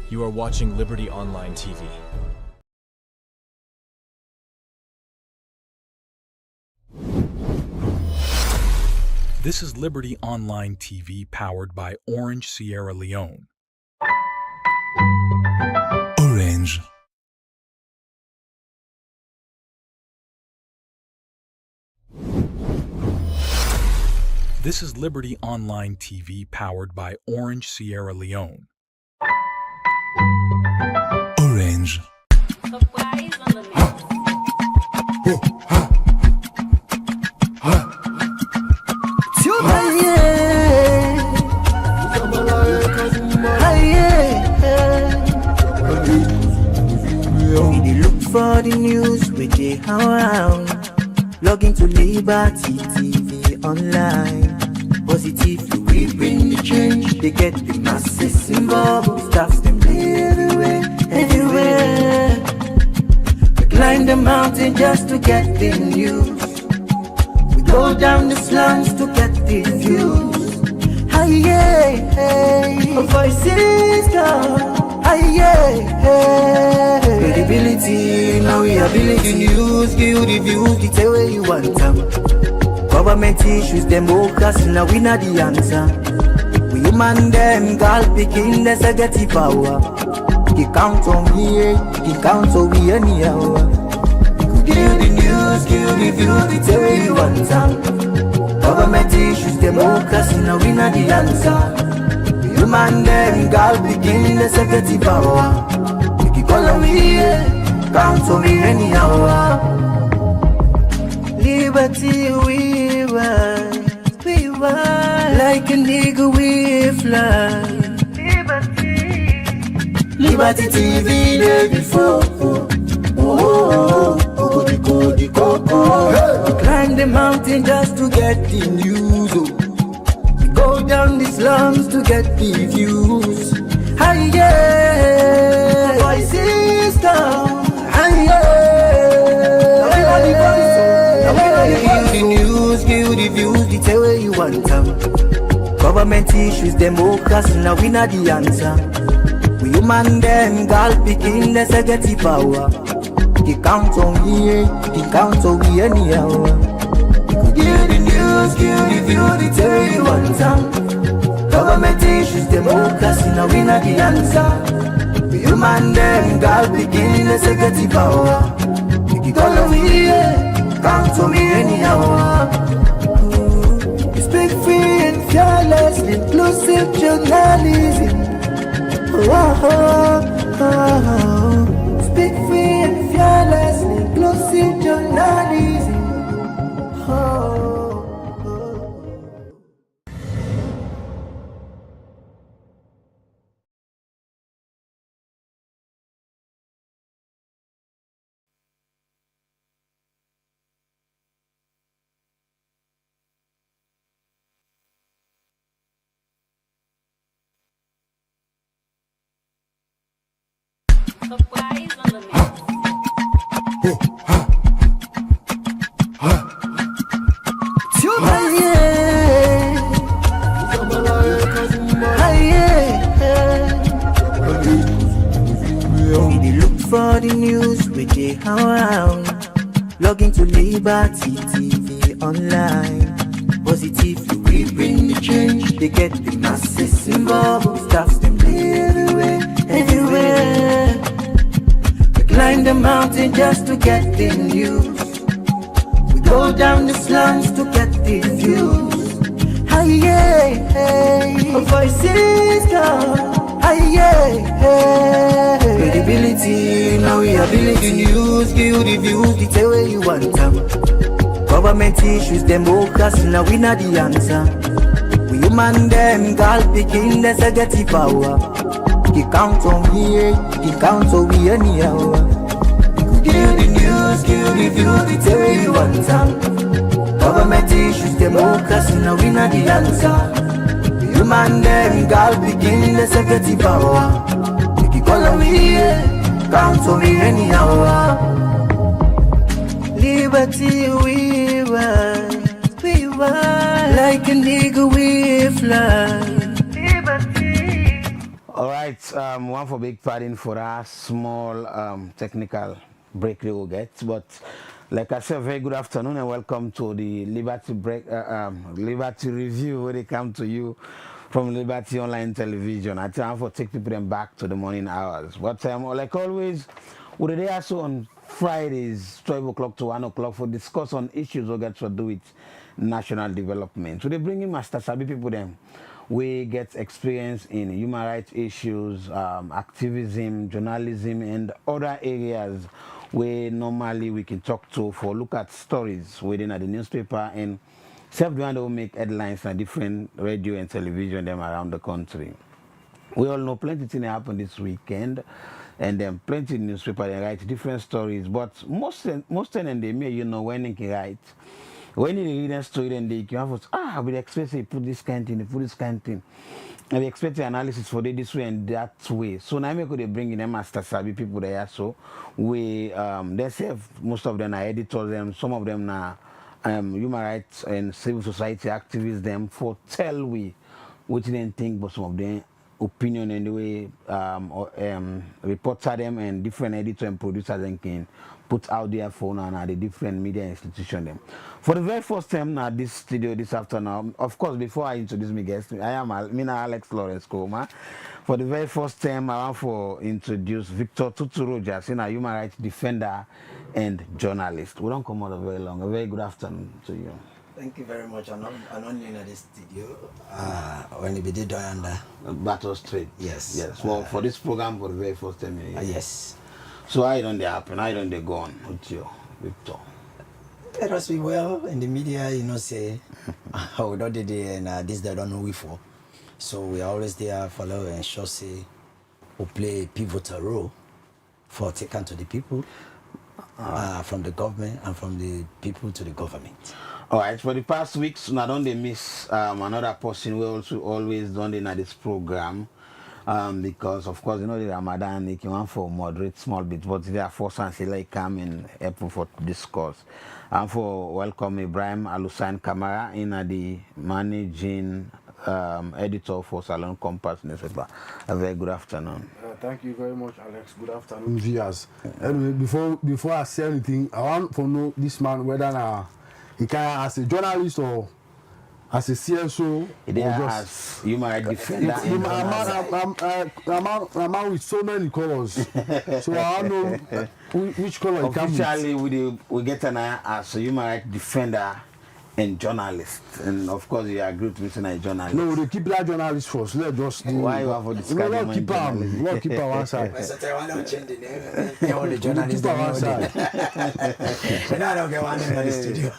You are watching Liberty Online TV. This is Liberty Online TV powered by Orange Sierra Leone. Orange. This is Liberty Online TV powered by Orange Sierra Leone. Orange. We look for the news with the around. Log into Liberty TV online. Positively we bring the change. They get the masses involved. Staffs them everywhere. We climb the mountain just to get the news. We go down the slums to get the views. Voices come. Credibility, now we ability. News, give you the views, the tell where you want them. Government issues, democracy, now we not the answer. We human them, girl picking, let's get the power. You count on me, you count on me anyhow. Give you the news, give you the views, the tell where you want them. Government issues, democracy, now we not the answer. Human them, girl begin, let's get the power. You can call on me, count on me anyhow. Liberty we ride, like a nigga we fly. Liberty TV day before. We climb the mountain just to get the news. Go down the slums to get the views. Voices come. Give the news, give the views, the tell where you want them. Government issues, democracy, now we not the answer. We human them, girl picking, let's get the power. You count on me, you count on me anyhow. Give the news, give the views, the tell where you want them. Government issues, democracy, now we not the answer. We human them, girl begin, let's get the power. You can call on me, count on me anyhow. We speak free and fearless, inclusive journalism. Speak free and fearless, inclusive journalism. We look for the news with the around. Log into Liberty TV online. Positively we bring the change. They get the masses involved. Staffs them everywhere. We climb the mountain just to get the news. We go down the slums to get the views. Voices come. Credibility, now we ability. News, give you the views, the tell where you want them. Government issues, democracy, now we not the answer. We human them, girl picking, let's get the power. You count on me, you count on me anyhow. Give you the news, give you the views, the tell where you want them. Government issues, democracy, now we not the answer. Human them, girl begin, let's get the power. You can call on me, count on me anyhow. Liberty we ride, like a nigga we fly. Liberty. Alright. right, one for big pardon for our small technical break we will get, but like I said, very good afternoon and welcome to the Liberty Liberty Review, where they come to you from Liberty Online Television. I try to take people then back to the morning hours. But like always, we're there also on Fridays, 12 o'clock to 1 o'clock for discuss on issues that get to do with national development. So they bring in Master Sabi people then. We get experience in human rights issues, activism, journalism, and other areas where normally we can talk to for look at stories within the newspaper and self-doing will make headlines on different radio and television them around the country. We all know plenty things happen this weekend, and then plenty of newspaper they write different stories, but most time they may when they can write. When you read a story, then they can have we expect they put this kind of thing, they put this kind of thing. And we expect the analysis for this way and that way. So now we could bring in them Master Sabi people there. So we they say most of them are editors, and some of them are human rights and civil society activists them for tell we what they think, but some of them opinion and the way reporter them and different editor and producers and can put out their phone on the different media institution them. For the very first time now this studio this afternoon, of course before I introduce my guest, I am Alex Lawrence Koma. For the very first time I want to introduce Victor Tuturoja, a human rights defender and journalist. We don't come out very long. A very good afternoon to you. Thank you very much. I'm on you in the studio. When you did under Battle Street. Yes. Yes. Well, for this program for the very first time. Yes. So how don't they happen? How don't they go on with you, Victor? Let us be well in the media, say we don't do and this they don't know we for. So we are always there follow and sure say we play a pivotal role for taking to the people, from the government and from the people to the government. All right, for the past weeks, not only miss another person we also always done in this program, because of course the Ramadan they can want for moderate small bit, but they are forced and say like come in April for discourse. And for welcome Ibrahim Alusan Kamara in the managing editor for Salon Compass newspaper. A very good afternoon. Thank you very much, Alex. Good afternoon, viewers. Anyway, before I say anything, I want to know this man whether he can as a journalist or as a CSO. It as human rights defender. I'm out with so many colors. So I don't know which color he comes with. Officially, we get an eye as a human rights defender and journalist. And of course, you agree with me tonight, journalist. No, they keep that journalist first. Let's just do. Why you have for this kind of keep him. We'll keep her one side. I don't change the name. All the journalists. Keep her one side. But I don't get one in the studio.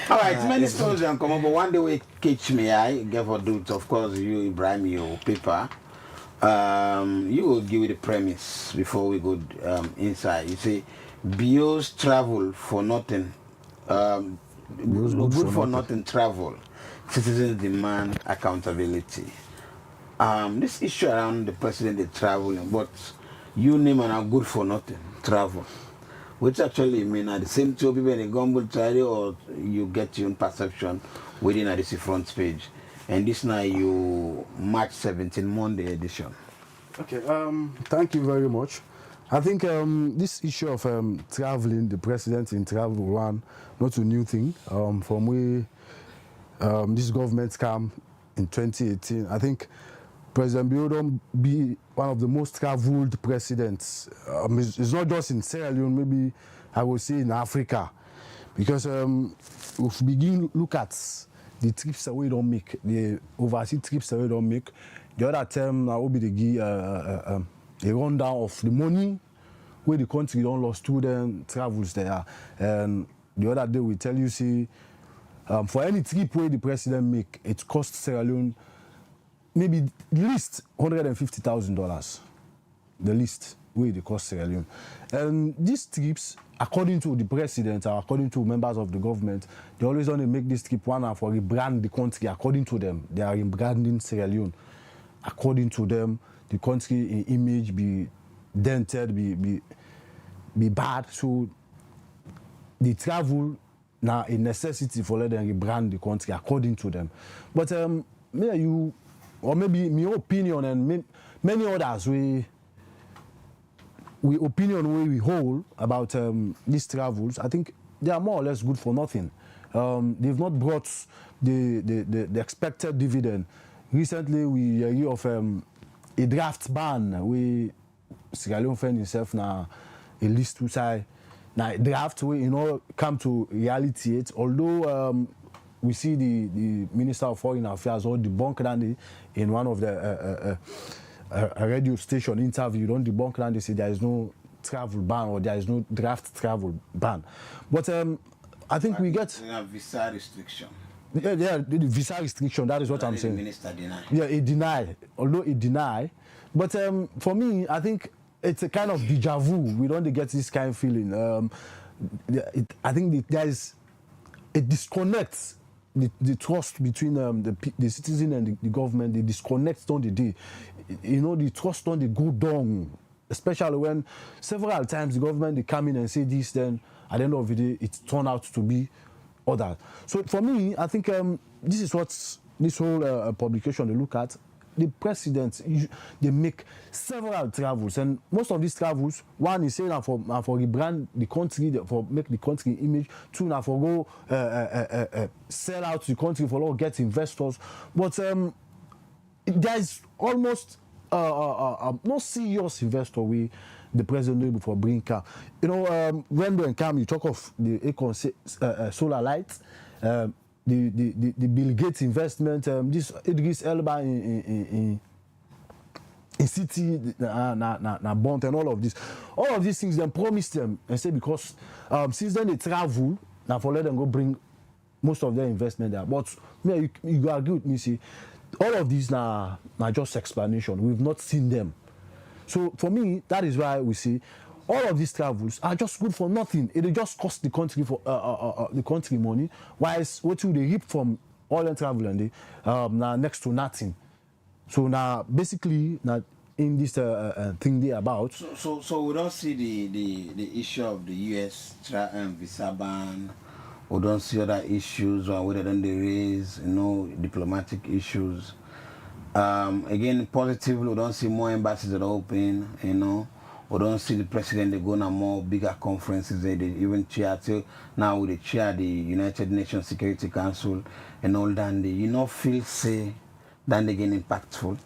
All right, many stories can come up, but one day we catch me, I give for do it. Of course, you, Ibrahim, you paper. You will give the premise before we go inside. You say, BO's travel for nothing. Good for nothing travel. Citizens demand accountability. This issue around the president is traveling, but you name and are good for nothing travel. Which actually mean at the same two people in the Gumble trial or you get your own perception within the front page. And this now you March 17 Monday edition. Okay, thank you very much. I think this issue of traveling, the president in travel one, not a new thing. From where this government came in 2018, I think President Biodun be one of the most traveled presidents. It's not just in Sierra Leone, maybe I would say in Africa. Because if we begin look at the trips that we don't make, the overseas trips that we don't make, the other term will be the a rundown of the money where the country don't lost student travels there. And the other day we tell you, see, for any trip where the president make, it costs Sierra Leone maybe at least $150,000. The least where the cost Sierra Leone. And these trips, according to the president or according to members of the government, they always want to make this trip one for rebrand the country. According to them, they are rebranding Sierra Leone. According to them, the country image be dented, be bad. So the travel now a necessity for let them rebrand the country according to them. But maybe my opinion and many others we opinion we hold about these travels, I think they are more or less good for nothing. They've not brought the expected dividend. Recently, we hear of a draft ban. We Sierra Leone find himself now a list to say now draft we come to reality it. Although we see the Minister of Foreign Affairs or debunk that in one of the a radio station interview, don't debunk that they say there is no travel ban or there is no draft travel ban. But I think we get visa restriction. Yeah, the visa restriction. That is what I'm saying. The minister denied. Yeah, it denied. Although it denied, but for me, I think it's a kind of deja vu. We don't get this kind of feeling. I think there is it disconnects the trust between the citizen and the government. They disconnect on the day. The trust on the go down, especially when several times the government they come in and say this, then at the end of the day it turned out to be other. So for me, I think this is what this whole publication they look at. The president, they make several travels, and most of these travels, one is saying for rebrand the country, for make the country image. Two, now for go sell out the country for get investors. But there's almost no serious investor we the president able for bring car. When come, you talk of the Econ solar lights. The Bill Gates investment, this Idris Elba in city, bond and all of this. All of these things, they promised them and say because since then they travel, now for let them go bring most of their investment there. But you agree with me, see, all of these now just explanation. We've not seen them. So for me, that is why we see all of these travels are just good for nothing. It just cost the country for the country money. Whilst what they reap from all the travel and now next to nothing. So now basically now in this thing they about. So we don't see the issue of the U.S. visa ban. We don't see other issues or whether then they raise diplomatic issues. Again, positively, we don't see more embassies that are open. We don't see the president they go on more bigger conferences. They even chair till now with the chair the United Nations Security Council and all that. They feel say that they get impactful.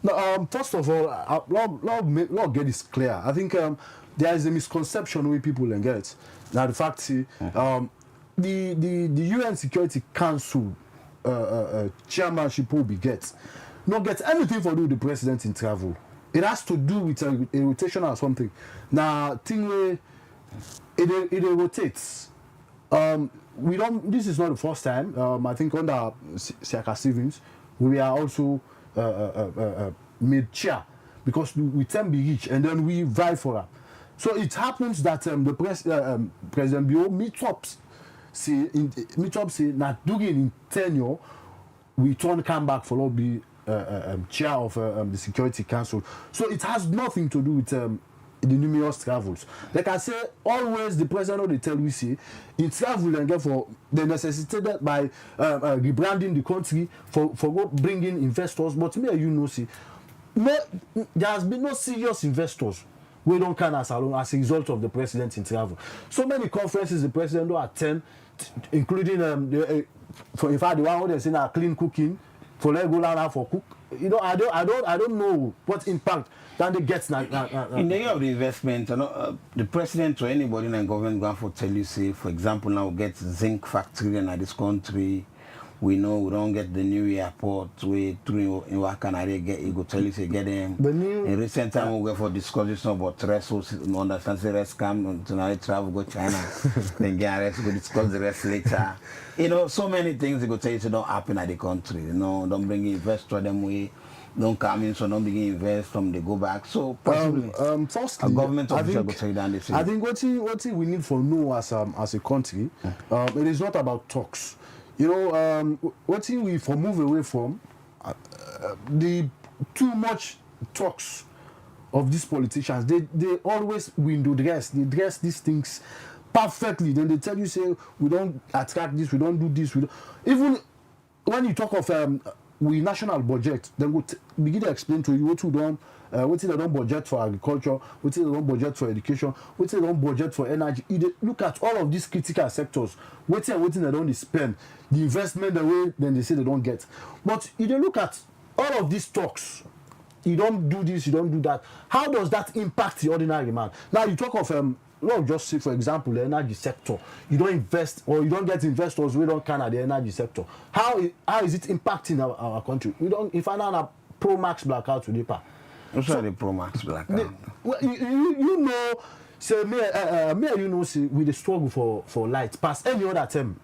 No, first of all, Lord get this clear. I think there is a misconception where people get. Now the fact is, the UN Security Council chairmanship will be not get anything for do with the president in travel. It has to do with a rotation or something. Now, thing where it rotates. We don't. This is not the first time. I think under Siaka Stevens, we are also made chair because we tend to be rich and then we vie for her. So it happens that the President Bio meetups say that during in tenure we come back for be chair of the Security Council. So it has nothing to do with the numerous travels. Like I say, always the president of the tell we say in travel and get for the necessitated by rebranding the country for bringing investors. But me see, there has been no serious investors. We don't count as alone as a result of the president in travel. So many conferences the president don't attend, including in fact the one who they say now clean cooking. For let go down for cook, I don't know what impact that they get. In the area of the investment, the president or anybody in the government going for tell you say, for example, now we get zinc factory in this country. We know we don't get the new airport. We through in Wakanare get you go tell you say get them. In recent time we go for discussions about rest. So understand the rest come to now travel go China, then get rest go discuss the rest later. So many things they go tell you say don't happen at the country. Don't bring investor them way. Don't come in, so don't begin invest from they go back. So possibly, firstly, a government official go tell you that they say. I think what we need for know as a country, it is not about talks. What we for move away from the too much talks of these politicians. They always window dress. They dress these things perfectly. Then they tell you say we don't attract this, we don't do this. Even when you talk of we national budget, then we begin to explain to you what they don't budget for agriculture, what they don't budget for education, what they don't budget for energy. You look at all of these critical sectors, what they don't spend, the investment the way then they say they don't get. But you look at all of these talks, you don't do this, you don't do that. How does that impact the ordinary man? Now you talk of just say for example the energy sector. You don't invest or you don't get investors we don't can at the energy sector. How is it impacting our country? We don't if I now pro max blackout today pa. What's the pro max blackout? Well, you know say me you know see we the struggle for light past any other term.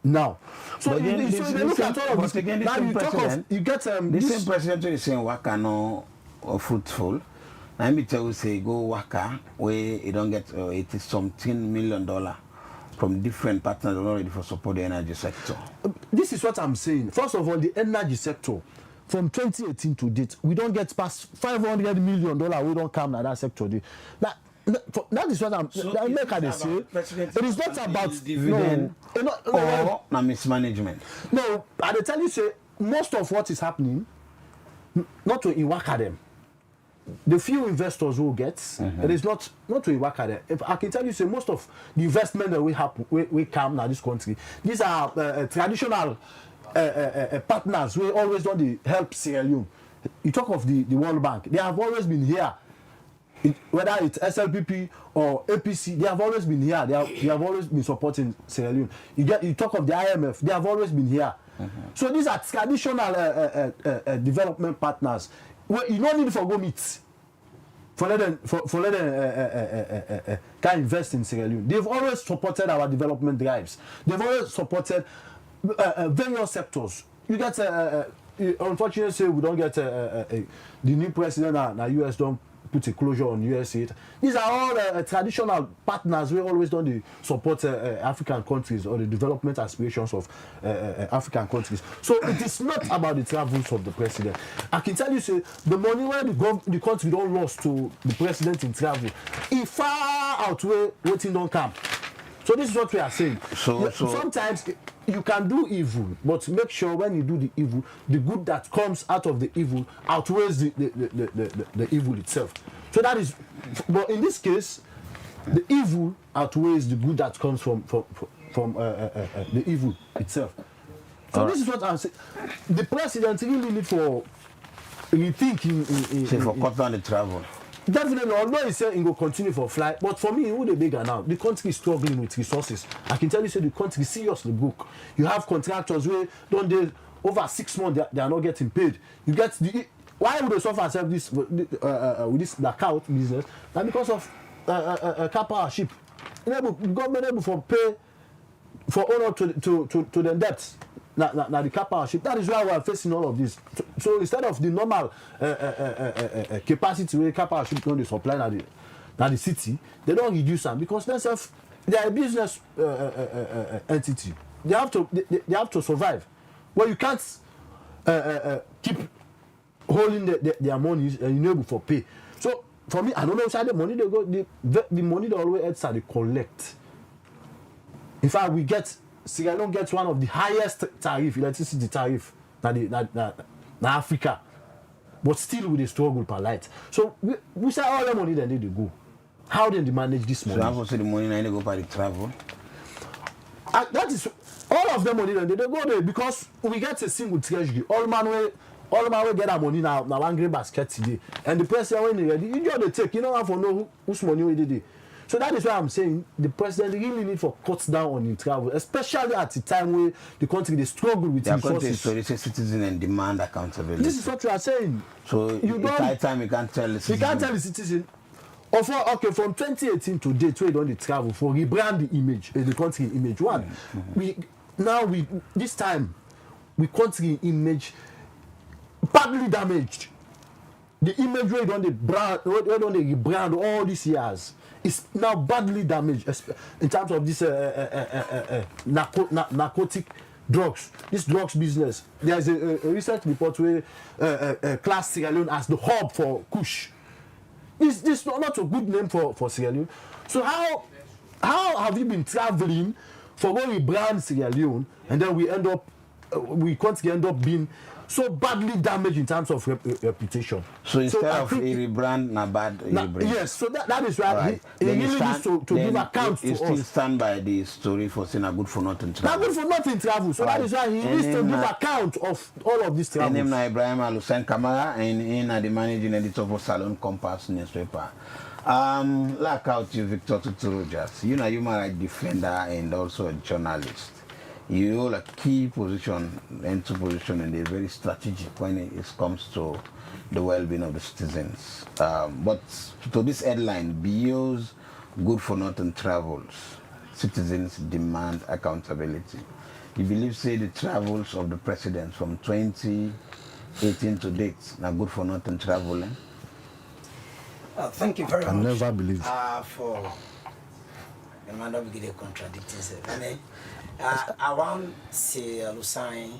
Now, so you look at all of this. Now you talk of you get the same president is saying waka no fruitful. Now me tell you say go waka where you don't get $80-something million from different partners already for support the energy sector. This is what I'm saying. First of all, the energy sector from 2018 to date, we don't get past $500 million. We don't come to that sector. That is what I'm. So make I say. It is not about dividend or mismanagement. No, I tell you say most of what is happening, not to Iwaka them. The few investors who get, it is not to Iwaka them. If I can tell you say most of the investment that we come now this country, these are traditional partners who always don't help Sierra Leone. You talk of the World Bank, they have always been here. Whether it's SLPP or APC, they have always been here. They have always been supporting Sierra Leone. You talk of the IMF, they have always been here. So these are traditional development partners. Well, you don't need to go meet for let them can invest in Sierra Leone. They've always supported our development drives. They've always supported various sectors. You get unfortunately we don't get the new president now US don't put a closure on US aid. These are all traditional partners we always don't support African countries or the development aspirations of African countries. So it is not about the travels of the president. I can tell you say the money where the country don't lost to the president in travel, it far outweigh waiting don't come. So this is what we are saying. So sometimes you can do evil, but make sure when you do the evil, the good that comes out of the evil outweighs the evil itself. So that is, but in this case, the evil outweighs the good that comes from the evil itself. So this is what I'm saying. The president really need for rethinking. For cut down the travel. Definitely, although he said he will continue for flight, but for me, who the bigger now? The country is struggling with resources. I can tell you, say the country is seriously broke. You have contractors where don't they over 6 months they are not getting paid. You get the why would they suffer self this with this blackout business? And because of car power ship, government able for pay for owner to the debts. Now the car power ship. That is why we are facing all of this. So instead of the normal capacity where car power ship don't supply now the city, they don't reduce them because they are a business entity. They have to survive. Well, you can't keep holding their money and you're able for pay. So for me, I don't know inside the money they go. The money they always they collect. In fact, we get. Sierra Leone gets one of the highest electricity tariff in Africa, but still with a struggle per light. So we say all the money then they go. How then they manage this money? So how much the money now they go for the travel? That is all of the money then they go there because we get a single treasury. All man will get that money now one green basket today, and the president when they ready, you just they take. You don't have to know whose money we did. So that is why I'm saying the president really need for cuts down on the travel, especially at the time where the country they struggle with resources. So they say citizen and demand accountability. This is what we are saying. So you don't time you can't tell the citizen. You can't tell the citizen. Or from 2018 to date, we don't travel for rebrand the image, the country image. One, this time, we country image badly damaged. The image we don't rebrand all these years. Is now badly damaged in terms of this narcotic drugs, this drugs business. There is a recent report where class Sierra Leone as the hub for Kush. This is not a good name for Sierra Leone. So how have you been traveling for when we brand Sierra Leone and then we end up we can't end up being so badly damaged in terms of reputation. So instead I of think a rebrand, na bad rebrand. yes, so that is why Right. he Then you really needs to give account to you still us. stand by the story for saying a good for nothing Not travel. good for nothing travel. So that is why he needs to give account of all of these My name travels. is Ibrahim Alusen Kamara, and in the managing editor for Salon Compass newspaper. Like out you, Victor Tuturujas. You know, human rights defender and also a journalist. You hold a key position, into position, and they're very strategic when it comes to the well-being of the citizens. But to this headline, BO's good for nothing travels. Citizens demand accountability. You believe, say, the travels of the president from 2018 to date, now good for nothing traveling? Thank you very I much. never believed. For the man of the contradicting self. I mean, I want to say, Alusan,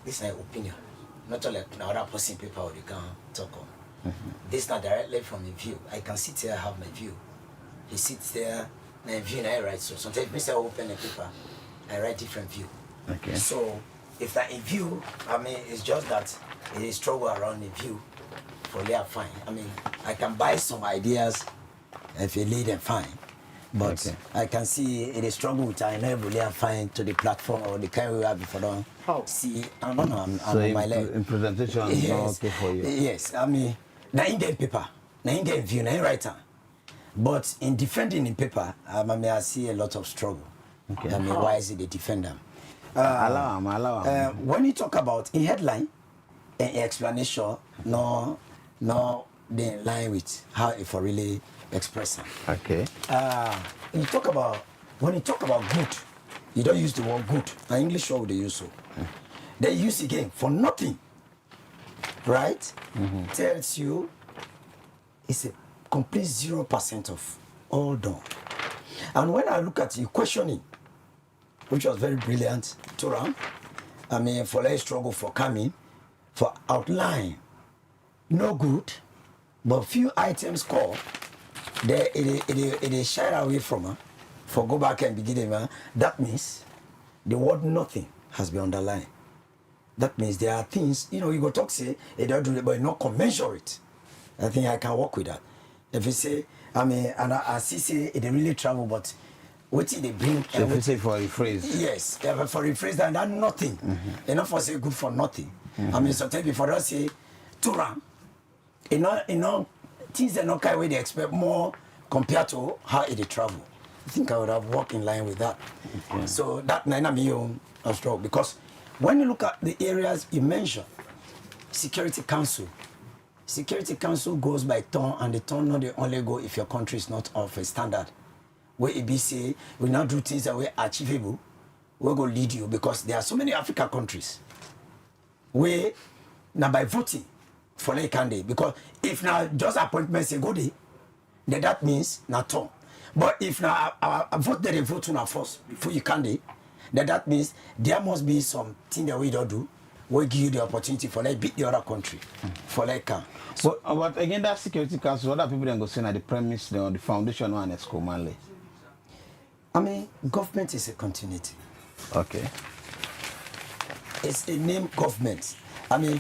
this is my opinion. Not only other person people they can talk on. This is not directly from the view. I can sit here, have my view. He sits there, my view, and I write. So sometimes I open the paper, I write different view. Okay. So if that a view, I mean, it's just that it is struggle around the view. For they are fine. I mean, I can buy some ideas if you lead them fine. But Okay. I can see it is struggle with I never really are fine to the platform or the kind we have before them. See, I don't know, I'm So on my leg. in presentation, it's not okay for you? Yes, I mean, na Indian paper, na Indian view, na writer. But in defending in paper, I mean, I see a lot of struggle. Okay. I mean, why is it they defend them? Allow him. When you talk about in headline, an explanation, no, they in line with how if I really express them. Okay. When you talk about good, you don't use the word good. In English, how they use so? They use again for nothing, right? Tells you it's a complete 0% of all done. And when I look at you questioning, which was very brilliant, Turan, I mean, for less struggle for coming, for outline, no good, but few items called, it shy away from her, for go back and begin, that means the word nothing has been underlined. That means there are things, you go talk, say, it don't do it, but not commensurate. I think I can work with that. If you say, I mean, and I see, say, it really travel, but what did they bring? So if you say for a phrase. Yes, for a phrase that nothing. Enough for say good for nothing. I mean, sometimes before I say, Tura, things are not kind way they expect more compared to how it travel. I think I would have walked in line with that. Okay. So that nine me own struggle because when you look at the areas you mentioned, Security Council goes by turn, and the turn not they only go if your country is not of a standard. Where it be say we now do things that were achievable, we go lead you because there are so many African countries where now by voting for like candidate because if now just appointments a go day, then that means not turn. But if now I vote that they vote on first before you candidate, then that means there must be something that we don't do. We give you the opportunity for like beat the other country for like can. So, but again, that Security Council, other people then go say na the premise, the foundation one is Komale. I mean, government is a continuity. Okay. It's a name government. I mean,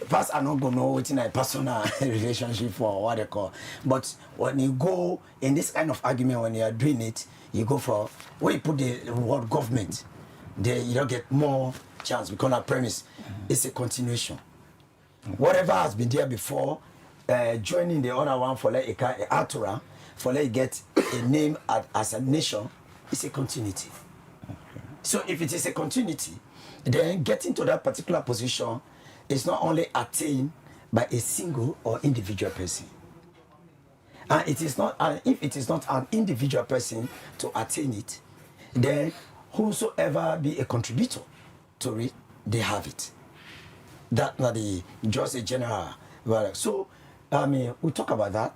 first I'm not gonna know what's in a personal relationship or what they call. But when you go in this kind of argument, when you are doing it, you go for where you put the word government, there you don't get more chance because our premise is a continuation. Whatever has been there before, joining the other one for like a Atura, for like get a name as a nation, it's a continuity. So if it is a continuity, then getting to that particular position is not only attained by a single or individual person. And it is not, and if it is not an individual person to attain it, then whosoever be a contributor to it, they have it. That not the just a general. So I mean, we talk about that.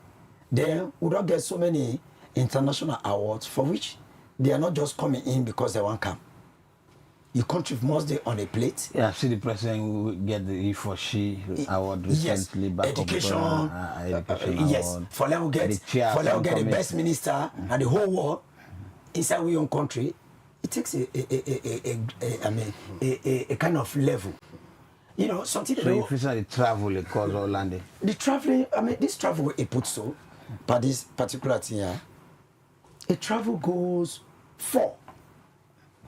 Then we don't get so many international awards for which they are not just coming in because they want to come. Your country must be on a plate. Yeah, see the president will get the he for she award recently. Yes, back education, education yes. award. For them we get the best minister and the whole world inside our own country it takes a kind of level. You know, something. So if it's not the travel, it cause all landing. The traveling, I mean, this travel it puts so, but this particular thing here, a travel goes for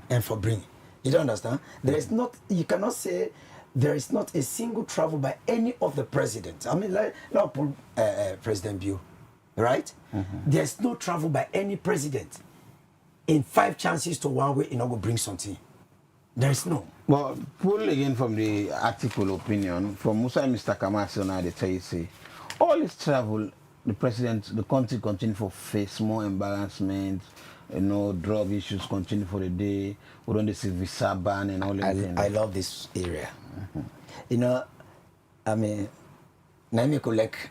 and for bring. You don't understand? There is not. You cannot say there is not a single travel by any of the presidents. I mean, like President Bill, right? There's no travel by any president. In 5 chances to 1 way, you know, go bring something. There is no. Well, pull again from the article opinion from Musa Mr. Kamasi on the tell you say all this travel, the country continue to face more embarrassment, you know, drug issues continue for the day. We don't see visa ban and all that. I love this area. You know, I mean, now me could like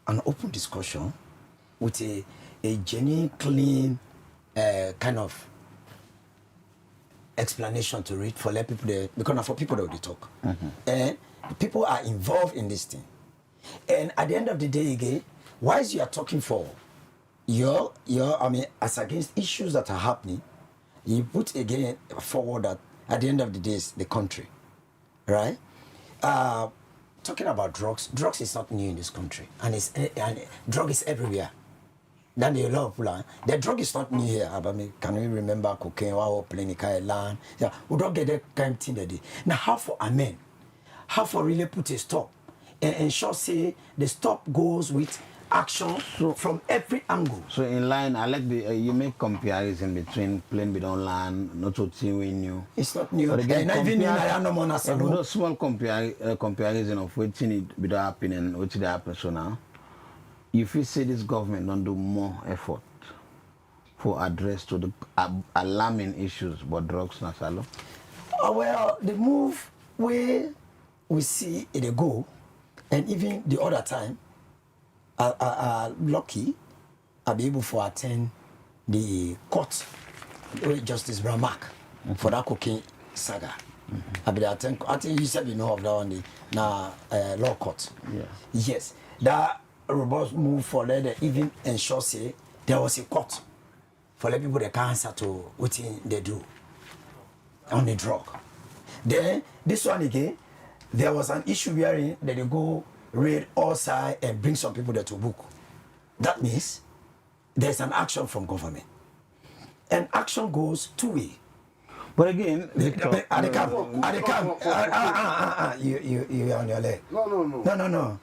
an open discussion with a genuine, clean kind of explanation to read for let people there, because for people that will talk. And people are involved in this thing. And at the end of the day again, whilst you are talking for your I mean, as against issues that are happening, you put again forward that at the end of the day is the country. Right? Talking about drugs is not new in this country. And drug is everywhere. Then the law plan. The drug is not new here. I mean, can we remember cocaine or playing land? Yeah, we don't get that kind of thing that day. Now, how for amen? How for really put a stop and ensure say the stop goes with action from every angle. So in line, I like the you make comparison between plain bidon land, not to we new. It's not new. But again, no small comparison of what need be happen and what they happen so now. If you say this government don't do more effort for address to the alarming issues about drugs na salo. Well, the move where we see it go, and even the other time, lucky, I'll be able to attend the court with Justice Bramak for that cocaine saga. I'll be attend. I think you said you know of that one, the law court. Yeah. Yes, that robust move for that even ensure say there was a court for the people that can answer to what they do on the drug. Then this one again, there was an issue wherein that they go raid all sides and bring some people there to book. That means there's an action from government. And action goes 2 ways. But again, Victor, at the camp, you are on your leg. No.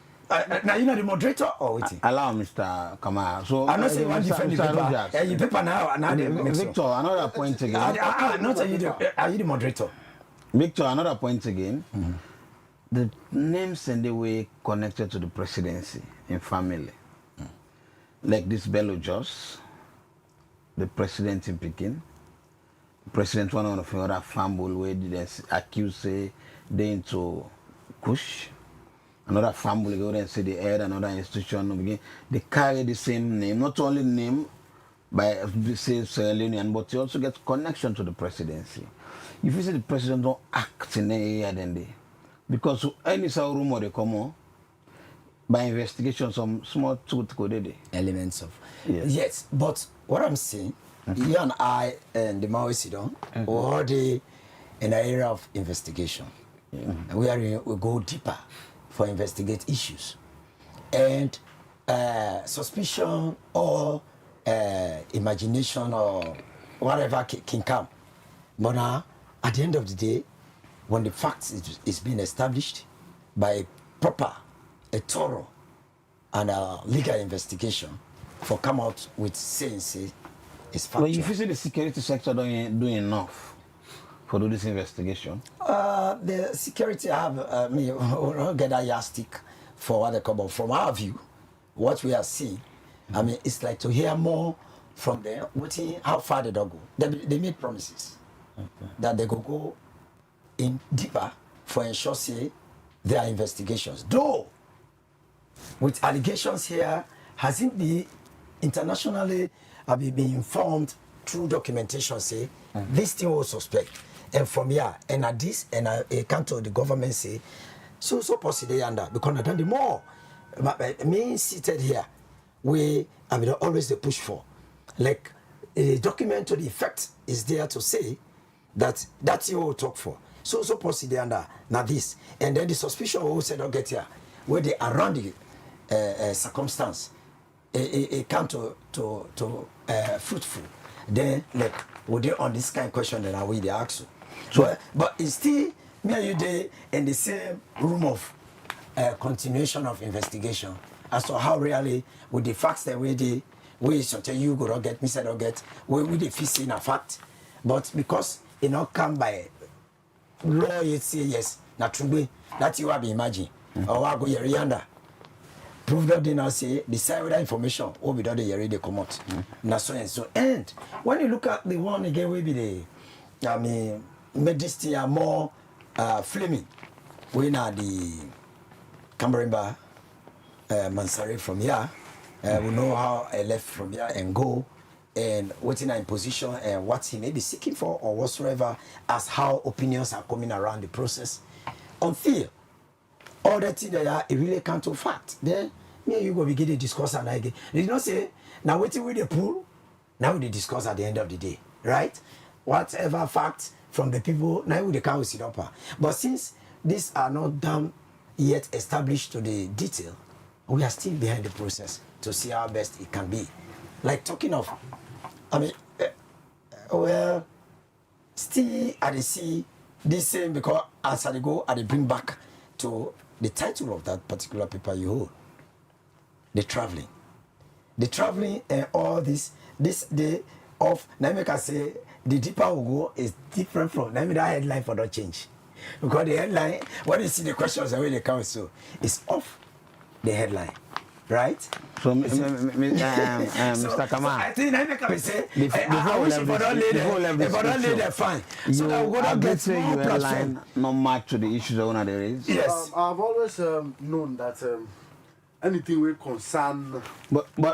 Now you know the moderator or waiting? Allow Mr. Kamara. So I'm not saying one defend the paper. You paper now. Victor, another point again. Not are you the moderator? Victor, another point again. The names and the way connected to the presidency in family. Like this Bello Jos, the president in Peking. President one of the other family where they accuse say they into Kush. Another family go and say they head another institution. They carry the same name, not only name by say Sierra Leonean, but they also get connection to the presidency. If you say the president don't act in the area, then they because any rumor they come on by investigation, some small truth go there. Elements of yes, but what I'm saying, you and I and the Maoist sit down already in the area of investigation. And we go deeper for investigate issues and suspicion or imagination or whatever can come. But now, at the end of the day, when the facts is being established by a proper, a thorough, and a legal investigation, for come out with saying it's factual. Well, if you see the security sector doing enough for do this investigation? The security have, we don't get that yardstick for what they come up. From our view, what we are seeing, I mean, it's like to hear more from them, how far they don't go. They made promises that they go in deeper for ensure say their investigations. Though, with allegations here, hasn't been internationally been informed through documentation say this thing was suspect. And from here, and at this, and I come to the government say, so possibly under because I done the more. Me seated here, we I mean always the push for, like a document to the effect is there to say that that's you will talk for. So possibly under now this, and then the suspicion who said don't get here, where they around the circumstance, it come to fruitful. Then like would they on this kind of question that I will they ask you. So, but it's still me and you there in the same room of continuation of investigation as to how really with the facts that we should tell you go not get me said don't get we the fix in a fact, but because it not come by law you say yes not true that you have imagine or I go here under prove that they now say decide with that information or without the year they come out na so and so. And when you look at the one again we be the I mean medicine are more flaming we now the Camberimba Mansari from here. We know how I left from here and go and what's in position and what he may be seeking for or whatsoever as how opinions are coming around the process. Until all that thing that are it really come to fact. Then me and you go begin to discuss and again. They did not say now waiting with the pool, now we discuss at the end of the day. Right? Whatever facts from the people, now we can sit up. But since these are not done yet established to the detail, we are still behind the process to see how best it can be. Like talking of, I mean, well, still I see this same because as I go, I bring back to the title of that particular paper you hold. The traveling and all this day of, now I can say the deeper we go is different from, now that headline for not change. Because the headline, when you see the questions the way they come, so it's off the headline, right? So, Mr. Kamal, I think I can say, before we leave this fine. you So that we're gonna get say more you platform. align not much to the issues that one there is. Yes. I've always known that anything will concern. But No,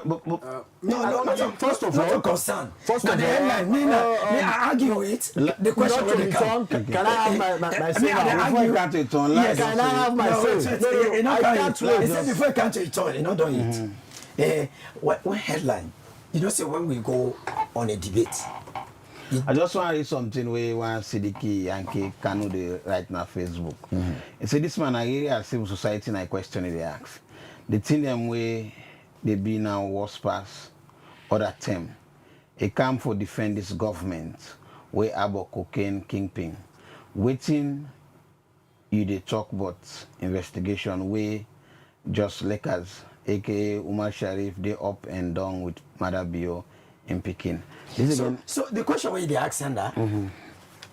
first of not all, a concern. first Now of the all, headline, I argue it. The question not to will be come. tongue, can I have my say I now? before you can't it online, Yes. Can I have my say? No, I can't wait. He said before you can't it all, you not done it. One headline, you know, say when we go on a debate. I just want to read something where one Sidiki Yankee Kanu they write na Facebook. He said this man I really have civil society and I question it they ask. The thing them way they be now was pass other term. It come for defend this government where about cocaine kingpin. Waiting you they talk about investigation way just Lakers, aka Umar Sharif, they up and down with Madabio in Pekin. So the question where they ask under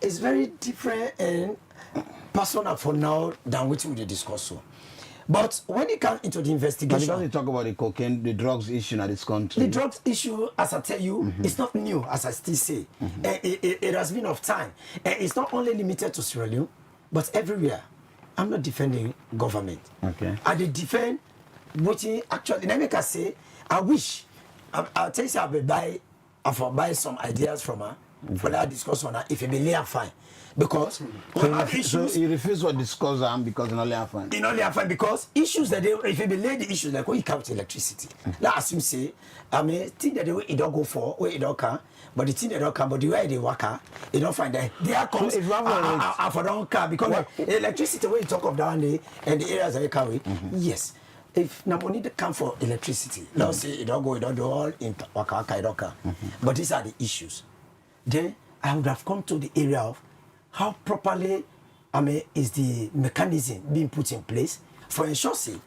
is very different and personal for now than what we discuss so. But when it comes into the But investigation, because we talk about the cocaine, the drugs issue in this country. the drugs issue, as I tell you, it's not new, as I still say. It has been of time. It's not only limited to Sierra Leone, but everywhere. I'm not defending government. Okay. I defend what actually, let me say, I wish, I'll tell you, I'll buy some ideas from her, for that discussion, if it be later, fine. Because So you refuse to discuss them because in only fine. in only fine because issues that they if it be lay the issues like when you come to electricity. Let's assume say I mean thing that they it don't go for where it don't come, but the thing they don't come, but the way they work you don't find that there comes if you have for don't come because electricity when you talk of down there and the areas that you carry, yes. If now money that come for electricity, let's say it don't go, it don't do all in waka it don't come. But these are the issues. Then I would have come to the area of how properly, I mean, is the mechanism being put in place for ensure say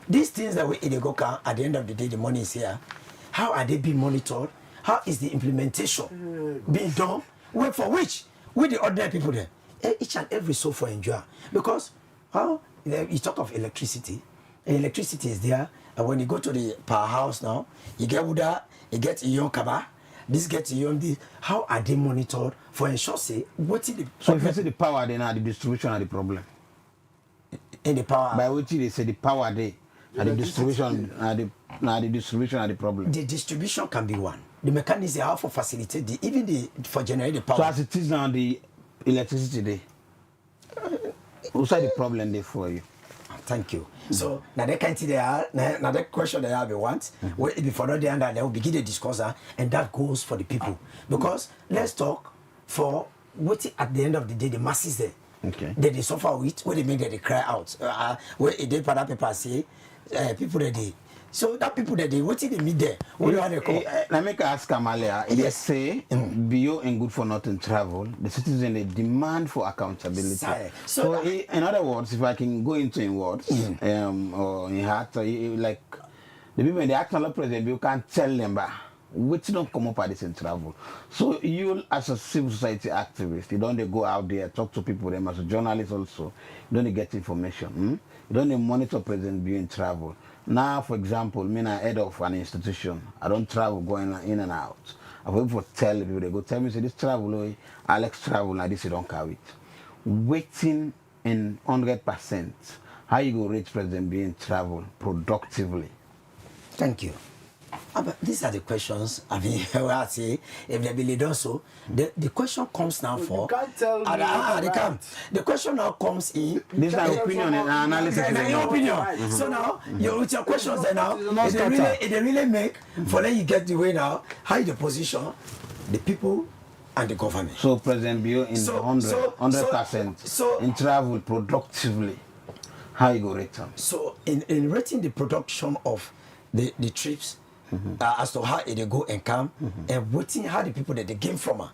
these things that we in the go can at the end of the day the money is here. How are they being monitored? How is the implementation being done? Well, for which with the ordinary people there, each and every soul for enjoy because how you talk of electricity. Electricity is there, and when you go to the powerhouse now, you get Uda, you get Iyon Kaba, this gets Iyon this. How are they monitored for ensure say what is the So if you say the power then the distribution are the problem. in the power? By which they say the power they and the distribution are the distribution are the problem. The distribution can be one. The mechanism how for facilitate the even the for generate the power. So as it is now the electricity day. What's the problem there for you? Thank you. So now they can't see there. Now the question they have want. Before they under, they will begin the discussion, and that goes for the people. Because let's talk for what at the end of the day the masses there. Okay. They suffer with where they make they cry out. Where they put that paper say people that they. So that people that they what did they meet there? What do they call? Let me ask Kamalia. They say bio and good for nothing travel. The citizen they demand for accountability. So in other words, if I can go into in words, or in heart, like the people in the actual president, you can't tell them but which don't come up at this in travel. So you as a civil society activist, you don't go out there talk to people. Them as a journalist also, you don't get information. You don't monitor president being travel. Now, for example, me a head of an institution. I don't travel going in and out. I will for tell people they go tell me say this travel, Alex travel like this you don't carry it. Waiting in 100%. How you go reach president being travel productively? Thank you. But these are the questions. I mean, where I say if they really don't so, the question comes now for. You can't tell me. They can't. The question now comes in. This is an opinion and analysis. Your opinion. So now, with your questions there now, they really make for let you get the way now. How the position, the people, and the government. So President Bio in 100% in travel productively. How you go rate them? So in rating the production of the trips. As to how they go and come and waiting how the people that they came from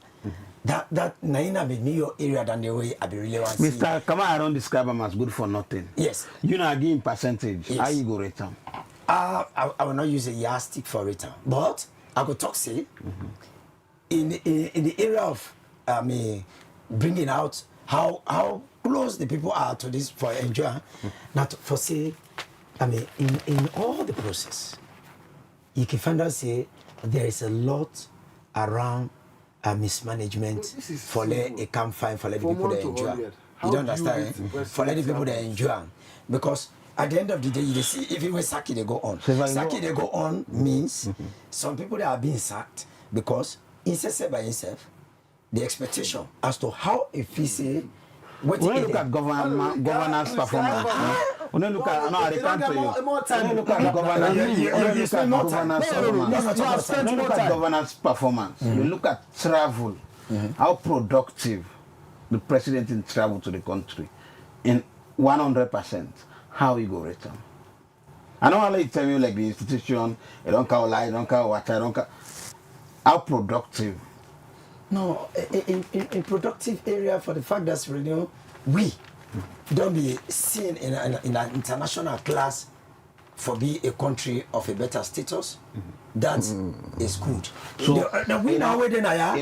that Naina made me your area than the way I be really want to see. Mr. Kama, I don't describe them as good for nothing. Yes. You know, giving percentage. Yes. How you go rate them? I will not use a yardstick for return, but I could talk say in the area of bringing out how close the people are to this for enjoy, not for say in all the process. You can find out say there is a lot around mismanagement for let it come fine for let the people that enjoy. You don't understand? For let the people that enjoy. Because at the end of the day, you see if it was Saki they go on. Saki they go on means some people that are being sacked because incest by himself, the expectation as to how if he say when you look at governance performance, when you look at no, I can't tell you. When you look at governance performance, you look at travel, how productive the president in travel to the country in 100%. How you go return? I don't want to tell you like the institution, you don't care light, don't care water, don't care. How productive? No, in productive area for the fact that we don't be seen in an international class for be a country of a better status. That is good. So we now wait yes,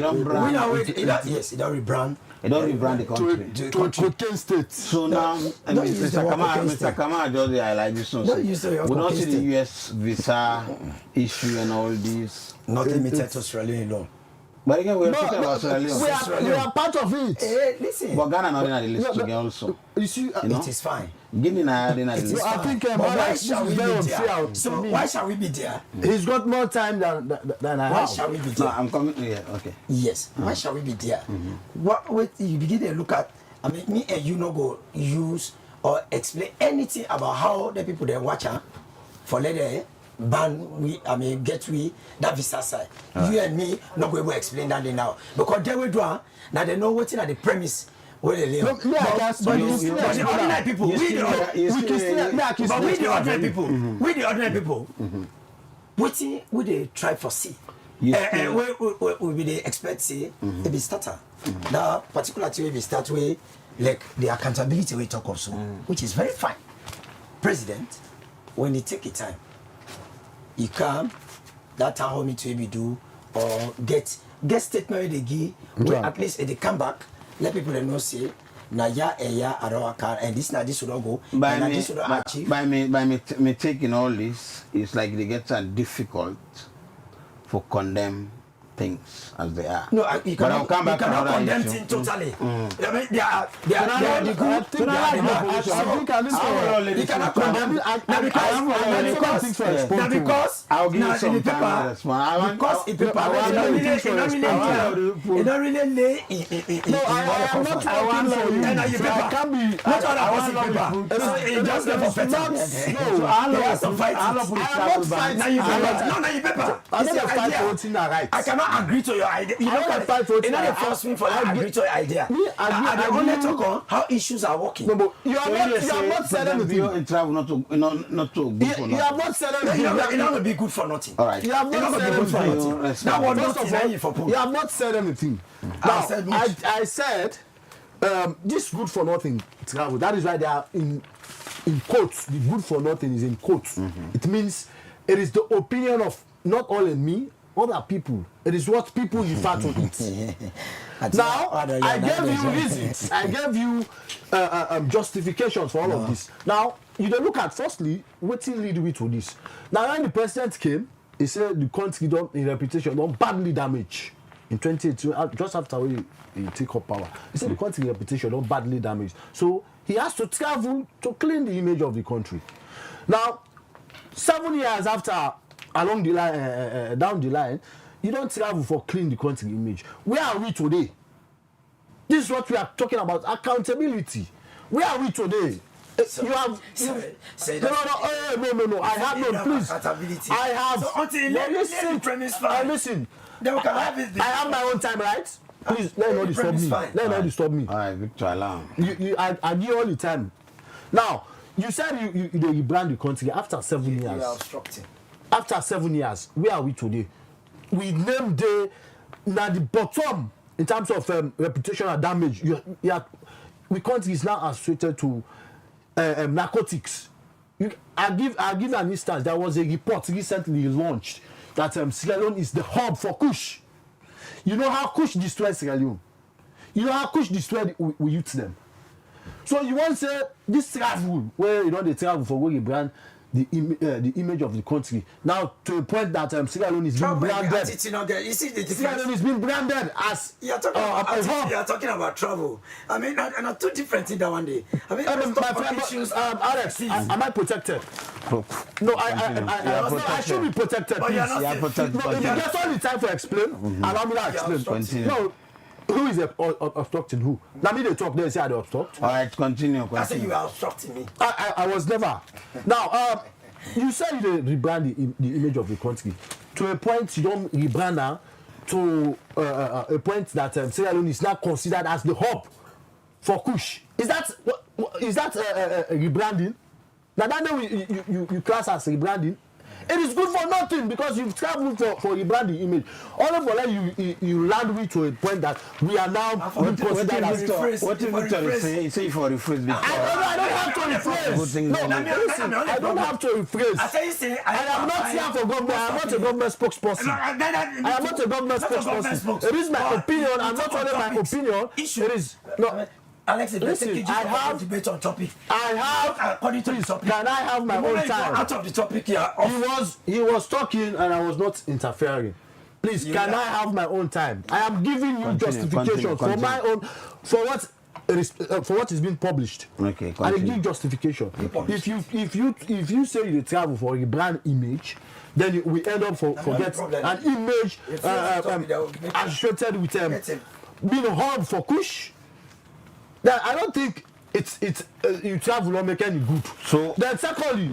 it don't rebrand. It don't rebrand the country. To a cocaine state. So now, Mr. Kamal just highlight this one. We don't see the US visa issue and all this. Not limited to Australia alone. But again, we're talking about Australia. We are part of it. Listen. But Ghana not in the list again also. You see, it is fine. Guinea not in the list. I think why shall we be there? So why shall we be there? He's got more time than I have. Why shall we be there? No, I'm coming. Yeah, okay. Yes. Why shall we be there? What you begin to look at? I mean, me and you no go use or explain anything about how the people they watch for later. Get that visa side. You and me not going to explain that now because they will do now they know what's in the premise where they live. But the ordinary people, we the ordinary people, what we they try for see. We they expect see it be starter. Now particular thing we start with like the accountability we talk of so, which is very fine. President, when he take his time. You come, that's how me to be do, or get statement they give, where at least they come back, let people know say, na ya and this would not go, by and me, this would not achieve. By me taking all this, it's like they get difficult for condemn things as they are. No, but you I'll cannot, come back you to cannot another condemn issue. things totally. I mean, they are the good, they are the bad. I think at this point, You cannot condemn it. Now because I'll give now you some in the time to respond. because in paper, it don't really lay in No, I am not I talking for you. And you I paper. can't be. Not all about paper. So it just never better. No, There are some fighting. I am not fighting. Now you paper. No, now you paper. I It's don't your fight for idea. voting right. I cannot agree to your idea. You I don't fight for you know, it. they force me for I agree to your idea. Me, I I agree. only talk on how issues are working. No, but you are not said anything. In travel, not to good for You have nothing. not said It's not anything. going to be good for nothing. All right. You have It's not not going said to be good for anything. nothing. That one First not of all, deny you for you have not said anything. Now, said much. I said this good for nothing travel. That is why they are in quotes. The good for nothing is in quotes. It means it is the opinion of not only me, other people. It is what people refer to it. Now, I gave you reasons. I gave you justifications for all of this. Now, you don't look at firstly, what lead we to this. Now, when the president came, he said the country don't in reputation don't badly damaged in 2018, just after he took up power. He said the country reputation don't badly damaged. So he has to travel to clean the image of the country. Now, 7 years after, along the line, down the line, you don't travel for clean the country image. Where are we today? This is what we are talking about, accountability. Where are we today? You have no. I have no. Please, I have. So until Listen. Then we can have it. I have my own time, right? Please, let not disturb me. Let not disturb me. All right, Victor, allow. I give you all the time. Now, you said you brand the country after 7 years. You are obstructing. After 7 years, where are we today? We named the bottom in terms of reputational damage. We country is now associated to narcotics. I give an instance. There was a report recently launched that Sierra Leone is the hub for Kush. You know how Kush destroys Sierra Leone. You know how Kush destroyed we youth them. So you want to say this travel where you know they travel for where you brand the image of the country now to a point that Sierra Leone is being branded. You see the Sierra Leone is being branded as you're talking about travel. I mean, and two different things that one day. I mean, my friend, Alex, am I protected? No, I should be protected. But you're not No, if you get all the time for explain, allow me to explain. Continue. No, who is obstructing who? Now me they talk, they say I obstruct. All right, continue. I said you are obstructing me. I was never. Now, you said you rebrand the image of the country. To a point you don't rebrand now to a point that Sierra Leone is now considered as the hub for Kush. Is that rebranding? Now that way you class as rebranding. It is good for nothing because you've traveled for rebranding image. Only for that you land with to a point that we are now being considered as. What did Victor say? Say for rephrase. I don't have to rephrase. No, I don't have to rephrase. I am not here for government. I am not a government spokesperson. I am not a government spokesperson. It is my opinion, and not only my opinion. It is no. Alex, listen, I have debate on topic. I have. According to the topic. Can I have my own time? Out of the topic here. He was talking and I was not interfering. Please, can I have my own time? I am giving you justification for my own, for what is being published. Okay, and I give justification. If you say you travel for a brand image, then we end up forget an image associated with being a hub for Kush. Then I don't think you travel will not make any good. So then secondly,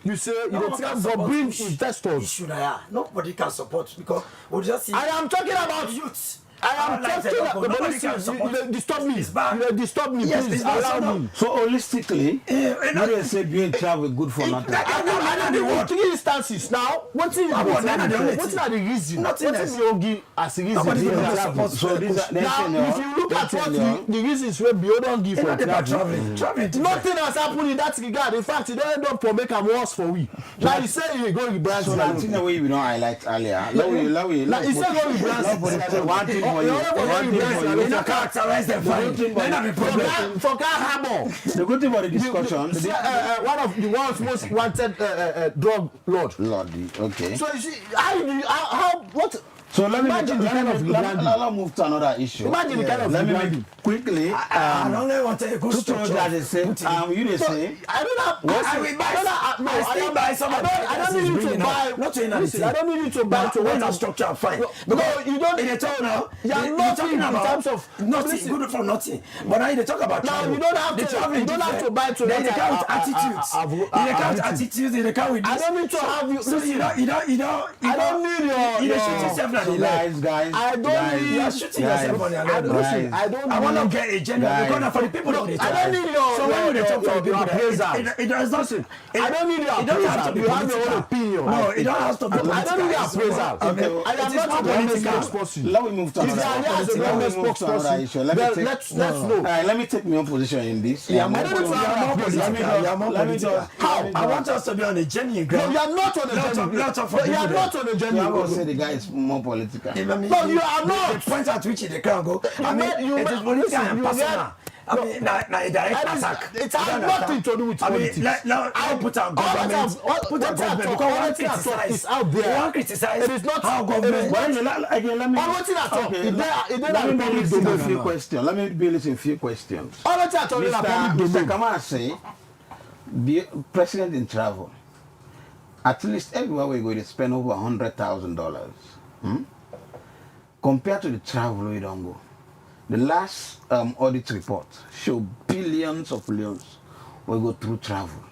you say you travel for bring investors. Nobody can support because we'll just see. I am talking about youths. I am talking about you disturb me. You disturb me, yes, please allow me. So holistically, you say being travel good for nothing. I know the 3 instances now. What are the reasons? Nothing else. Yogi as a reason. So these now, if you look at what the reasons where Bio don't give for traveling, nothing has happened in that regard. In fact, it don't end up for make them worse for we. Now you say you go with brands. So that's in the way we don't highlight earlier. Now you say go with brands. One thing for you. You don't characterize them for you. For Car Harbor. The good thing about the discussion. One of the world's most wanted drug lord. Okay. So you see, how what? So let me Imagine the kind of rebranding. let me move to another issue. Imagine the kind of Let me rebranding. make quickly. I don't want to go Two structure. that they say. You they say. I don't have. I will buy. I still buy some. I don't need you to buy. Not to Listen, I don't need you to buy to when what I structure fine. No, you don't. In the talk now, You're not talking in about terms of nothing good for nothing. But now they talk about now travel. you don't have The to. travel You don't have to buy to. Then they what count I- attitudes. I- They count attitudes. They count with this. I don't need to have you. So you don't. I don't need your. You don't shoot yourself now. So guys. I don't need. You are shooting yourself on your I leg. don't. Listen, I don't. I want to need- get a general Guys. because for the people that they talk. I don't need your. So when they talk for the people, appraisal. it does not. I don't need your It doesn't have to appraisal. be You have your own political. opinion. No, it don't have to be political. I don't need your appraisal. Okay, I am not a government spokesperson. Let me move to If another they are here as a issue. government Let me move to another spokesperson, issue. then let's know. Let me take my own position in this. You are I more don't know political. how You are more that political. political. You are more Let me political. just- How? let me I just- want us to be on a genuine No, ground. you are not on a Lots of genuine. people You are there. not on a I'm genuine. going to say the guy is more political. No, you are not. The point at which the crowd go. I mean, you it is ma- political listen, and you personal. get- I mean, na a direct attack. It has nothing to do with I mean, politics. I'll put our government. Put our government because one criticize. is out there. One criticize. It is not how it government. is not- Again, let me. All what at all. Okay, It let there me are be public listening to a domain. few questions. Let me be listening to a few questions. All what at all in a public Mr. domain. Kamara say, the president in travel, at least everywhere we go, they spend over $100,000. Compared to the travel we don't go. The last audit report show billions of loans we go through travel.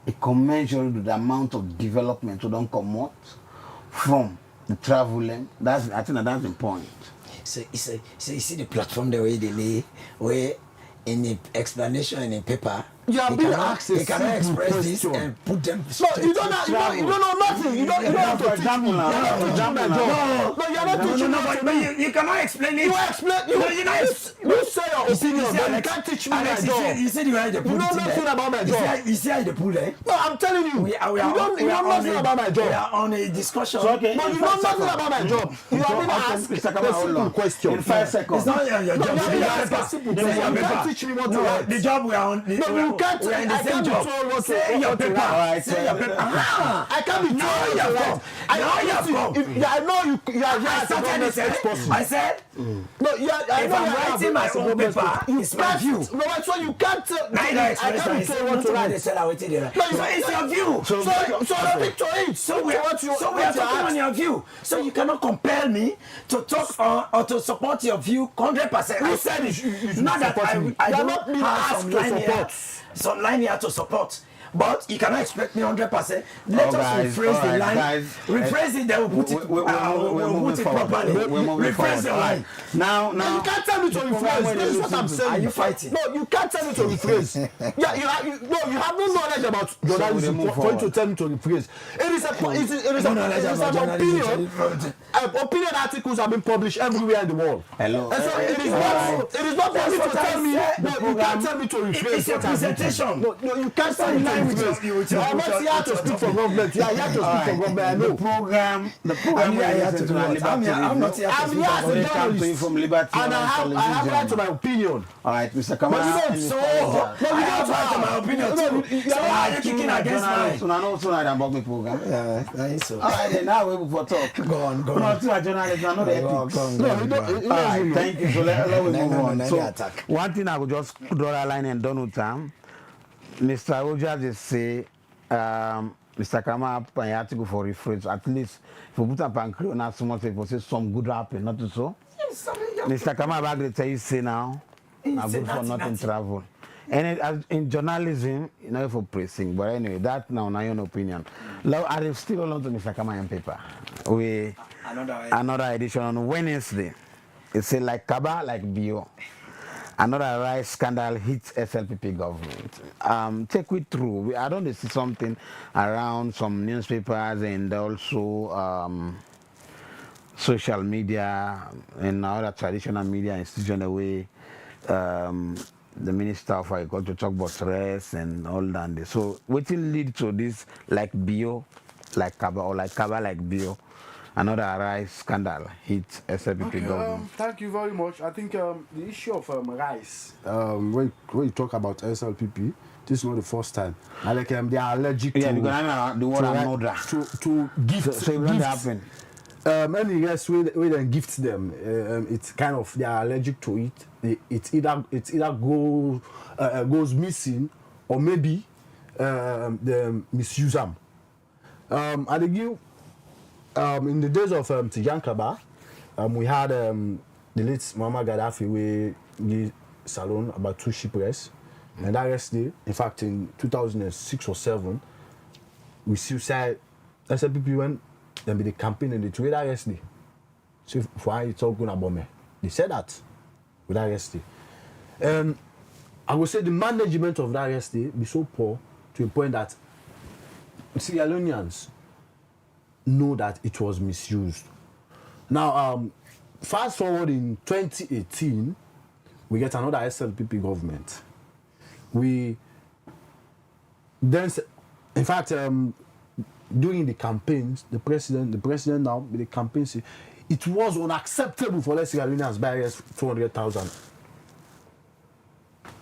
It commensurate with the amount of development we don't come out from the traveling. I think that's the point. So you see the platform the way they lay, where in the explanation in the paper, You are they being cannot- asked a they cannot simple express this question. and put them No, straight you don't to know. You don't know nothing. You don't have to For teach example, me. now, You don't for have to teach example, my now. job. No, you are not teaching me. but you cannot explain it. You explain. No, you know, You say your opinion, but you Alex, can't teach me my Alex, job. you said you had the You know nothing about my job. You see how the pool there? No, I'm telling you. We are You know nothing about my We job. are on a discussion. So, okay, No, in you know 5 nothing seconds. about my job. You are being asked Mr. a Kamara, hold simple on. question. In 5 seconds. It's not your No, job. you are It's being your asked a paper. simple It's question. your You paper. can't teach me what to No, write. the job we are on. No, you can't. We are in the I same can't be job. told what to Say your what to paper. write. Alright, Say your paper. I can't be Now told you what have to come. write. Now you have come. I know you are here I as a started government it. spokesperson. I said, No, I if know I'm you are writing my as a own government paper, spokesperson. it's my view. No, so you can't tell. neither I express can't be told what to They write. said I waited there. No, So it's your view. So nothing to it. So we are talking on your view. So you cannot compel me to talk or to support your view 100%. I said it. you Not that support me. I You are don't not being have asked some to line here, support. some line here to support. But you cannot expect me 100%. Let us rephrase the line. Rephrase it, then we'll put it. We're We'll moving put it forward. properly. We're moving Rephrase forward. the line. Now, You can't tell me to rephrase. This is what I'm saying. Are you fighting? No, you can't tell me to rephrase. Yeah, you have no knowledge about journalism move for you to forward. tell me to rephrase. It is an opinion. Opinion articles have been published everywhere in the world. Hello. And so it is not for you to tell me. No, you can't tell me to rephrase. It's a presentation. No, you can't tell me to rephrase. I'm not here to speak for government. You are here to speak for government. I The know. program I'm we here listen to to do on what? I'm Liberty not Radio. here to I'm speak here for as a They government. come to you journalist. from Liberty And I have television. right to my opinion. All right, Mr. But you Kamara. don't. and So, Mr. no, I you have don't right to my opinion No, too. So why are you kicking against mine? So now, so now, about me program. Yeah, I think so. All right, then now we for talk. Go on. No, two are journalists, I know the ethics. No, you don't. All right, thank you. So let me move on. No, So attack. one thing I would just draw a line and done with time. Mr. Rogers just say, Mr. Kama I had to go for rephrase. At least if we put up and create not so much people say some good happen, not so. Mr. Kama back to tell you say now, I'm good for nothing travel. And in journalism, you know, for pressing, but anyway, that now your opinion. Now, I still hold on to Mr. Kama and paper. We another edition on Wednesday. It's a like Kaba, like Bio. Another rice scandal hits SLPP government. Take it through. I don't see something around some newspapers and also social media and other traditional media institution away. The Minister of Agriculture talk about rest and all that. So what will lead to this like Bio, like Kaba, or like Kaba, like Bio? Another rice scandal hits SLPP government. Thank you very much. I think the issue of rice, when you talk about SLPP, this is not the first time. And like they are allergic Yeah, to because I know the word another. to give So it won't happen. any rest we then gift them, it's kind of they are allergic to it. It either goes missing or maybe they misuse them. And they give in the days of Tijan Kaba, we had the late Muammar Gaddafi we give Salon about 2 shipwrecks, and that rest day, in fact, in 2006 or 7, we suicide SLPP when then be the campaign and the trade arrest day. So why it's all going about me? They said that with that arrest day. I would say the management of that arrest day be so poor to a point that Sierra Leoneans know that it was misused. Now, fast forward in 2018, we get another SLPP government. We then, in fact, during the campaigns, the president now with the campaign say it was unacceptable for the Sierra Leoneans buy us 200,000.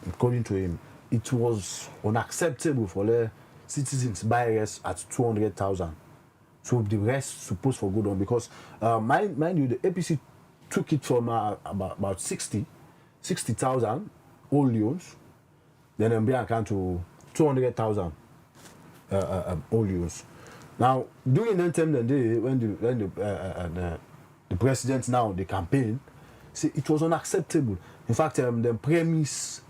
According to him, it was unacceptable for the citizens buy us at 200,000. So the rest supposed for good on because mind you, the APC took it from about 60,000 old loans, then bring account to 200,000 old loans. Now during that time, when the president now the campaign, see it was unacceptable. In fact, the premise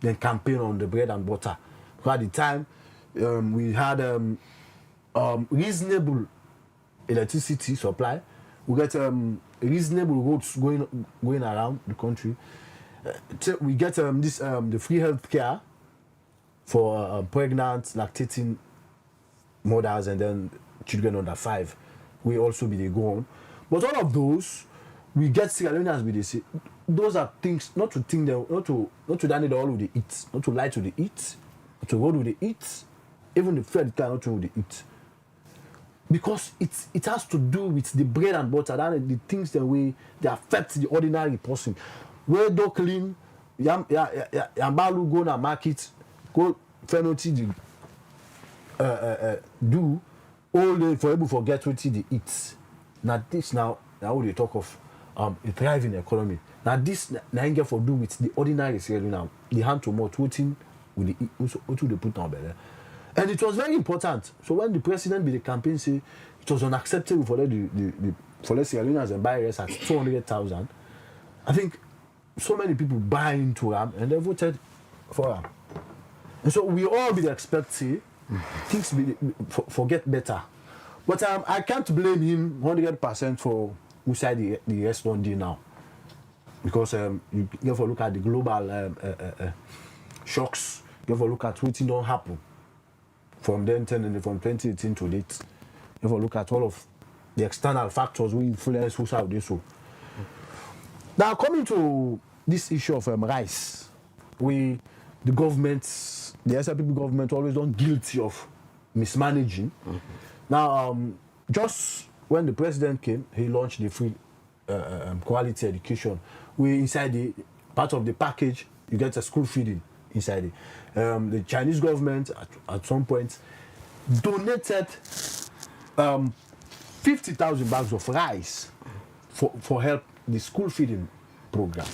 the campaign on the bread and butter. So at the time, we had reasonable electricity supply. We get reasonable roads going around the country. We get the free health care for pregnant, lactating mothers and then children under 5. We also be the go on. But all of those, we get Sierra Leoneans be they say those are things not to think them, not to damage all of the eat, not to lie to the eat, not to road with the eat, even the Fed can not to with the eat. Because it has to do with the bread and butter, that the things that they affect the ordinary person. Where do clean, yambalu go na market, go fenoti do all day for able forget what they eat. Now this now we talk of a thriving economy. Now this now get for do with the ordinary Sierra now. The hand to mouth waiting with the also they put down there. And it was very important. So when the president be the campaign say it was unacceptable for the Sierra Leoneans and buy us at 200,000, I think so many people buy into them and they voted for them. And so we all be expecting things be forget better. But I can't blame him 100% for who side the rest don't do now. Because you have a look at the global shocks, you have a look at what don't happen from then and from 2018 to date. You have a look at all of the external factors who influence who's out this. So now coming to this issue of rice, the SLPP government always done guilty of mismanaging. Now, just when the president came, he launched the free quality education. We inside the part of the package, you get a school feeding inside it. The Chinese government at some point donated 50,000 bags of rice for help the school feeding program.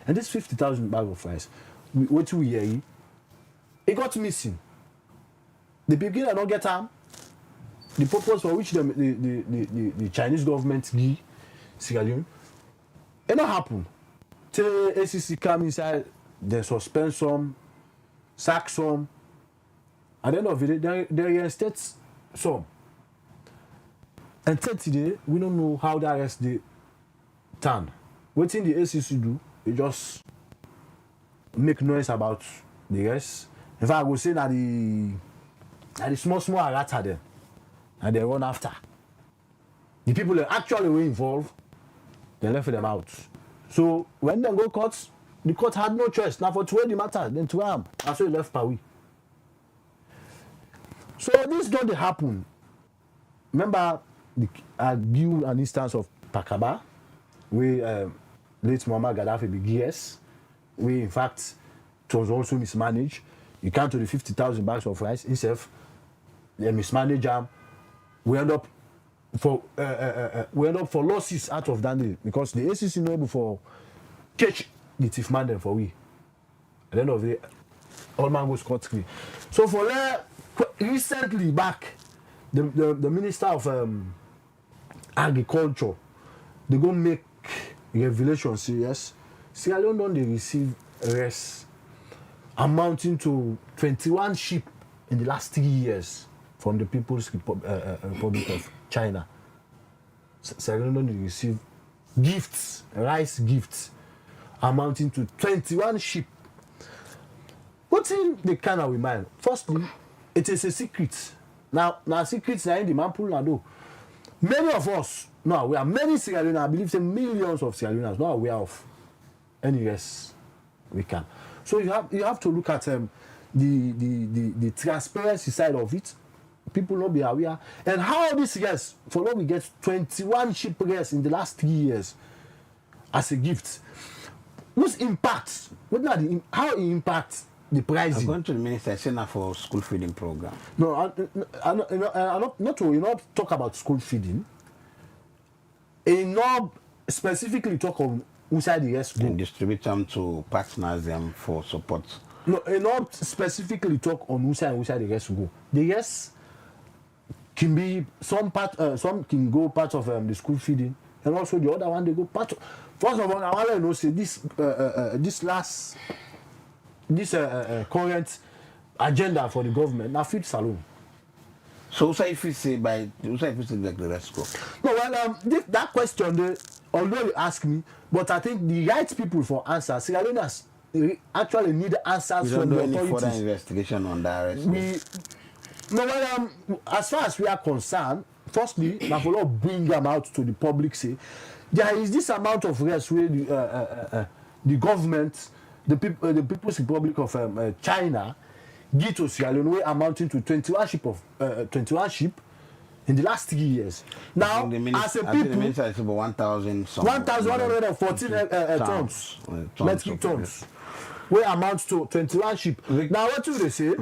And this 50,000 bags of rice, what we hear, it got missing. The people that don't get them. The purpose for which the Chinese government give Sierra Leone, it not happen. Till ACC come inside, they suspend some, sack some. At the end of it, they reinstate some. And today, we don't know how that rest they turn. What in the ACC do, they just make noise about the rest. In fact, I would say that the small arata there. And they run after. The people that actually were involved, they left them out. So when they go court, the court had no choice. Now for to weigh the matter, then to arm. And so he left Paris. So this don't happen. Remember, I give an instance of Pakaba, where late Muammar Gaddafi be GS, where in fact it was also mismanaged. You count to the 50,000 bags of rice himself, they mismanage them. We end up we end up for losses out of that day because the ACC no able for catch the thief man them for we. At the end of the day, all man goes scot-free. So for there, recently back, the Minister of Agriculture, they go make revelation serious. Sierra Leone don't they receive arrests amounting to 21 sheep in the last 3 years from the People's Republic of China. Sierra Leone don't they receive gifts, rice gifts, amounting to 21 sheep. What's in the kind of mind? Firstly, it is a secret. Now secrets are in the man pool now do. Many of us, no, we are many Sierra Leoneans, I believe say millions of Sierra Leoneans not aware of any rest we can. So you have to look at the transparency side of it. People not be aware. And how this rest, for what we get 21 sheep rest in the last 3 years as a gift. Whose impact? How it impacts the pricing? I'm going to the minister saying for school feeding program. No, I not talk about school feeding. I not specifically talk on inside the rest go. And distribute them to partners them for support. No, I not specifically talk on inside the rest go. The rest can be some can go part of the school feeding, and also the other one they go part of. First of all, I want to know say this current agenda for the government now feed saloon. So if you say like the rest go. No, well, that question, although you ask me, but I think the right people for answers, Sierra Leoneans actually need answers We don't from do the any authorities. further investigation on that arrest. No, well, as far as we are concerned, firstly, now for all bring them out to the public, say there is this amount of rest where the government, the People's Republic of China, give to Sierra Leone amounting to 21 sheep in the last 3 years. Now, as a people, the minister is about 1,000 1,114 tons, metric tons, where amounts to 21 sheep. Now, what do they say?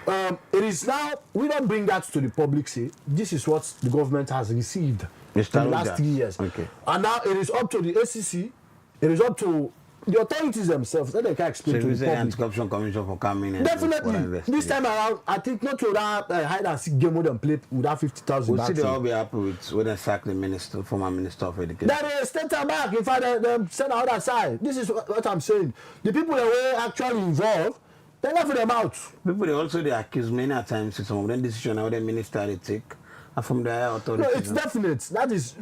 It is now, we don't bring that to the public, say, this is what the government has received in the last 3 years. Okay. And now it is up to the ACC, it is up to the authorities themselves that they can explain to the public. Anti-corruption commission for coming in. Definitely. This time around, I think not to that hide and seek game and play with that 50,000 We'll see they all be happy with when they sack the minister, former minister of education. That is state them back. In fact, they send out that side. This is what I'm saying. The people that were actually involved, they left them out. People they accuse many times some of them decision how the minister they take are from their authorities. No, it's definite. That is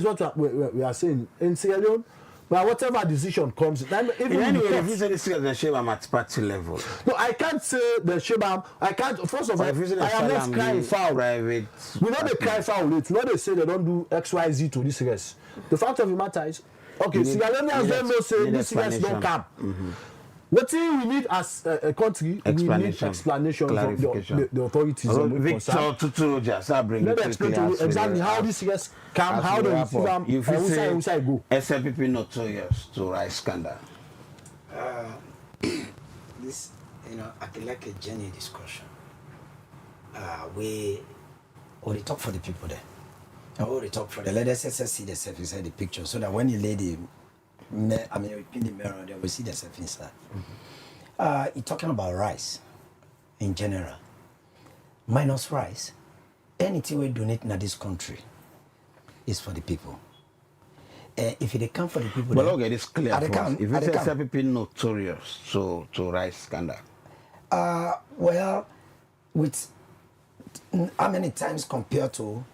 what we are saying. In Sierra Leone, but whatever decision comes, then even anyway, if you say this is the Shebam at party level. No, I can't say the Shebam. I can't. First of all, I am not crying foul. Private. We know they cry foul. It's not they say they don't do X, Y, Z to this rest. The fact of the matter is, okay, Sierra Leoneans don't know say this rest don't come. What thing we need as a country, we need explanation from the authorities. Victor Tutu just bring Let me explain to you exactly how this rest come, how they receive them, and who go. SLPP notorious to rice scandal. This, I feel like a genuine discussion. We already talk for the people there. I already talk for the let us see themselves inside the picture, so that when you lay the in the mirror, they will see themselves inside. You're talking about rice in general. Minus rice, anything we donate in this country is for the people. If they come for the people, well, okay, it's clear. If it's SLPP notorious to rice scandal. Well, with how many times compared to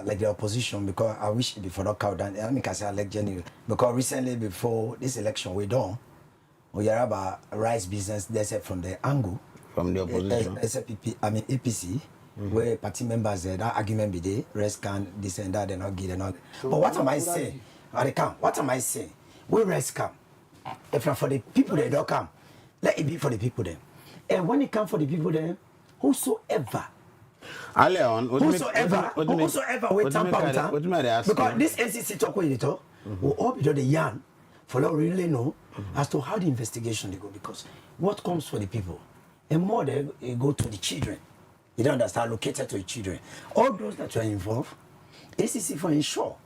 like the opposition, because I wish before not count down. I mean, I say I like genuine because recently before this election we hear about rice business. They said from the angle from the opposition, SLPP, APC, where party members that argument be there, rice can this and that, they not give, they not. So but what am I saying? What am I saying? We rice come. If for the people they don't come, let it be for the people then. And when it come for the people then, whosoever. Whosoever we tamper because this NCC talk with it will all be the yarn for not really know as to how the investigation they go, because what comes for the people and more they go to the children. You don't understand, located to the children. All those that are involved ACC for ensure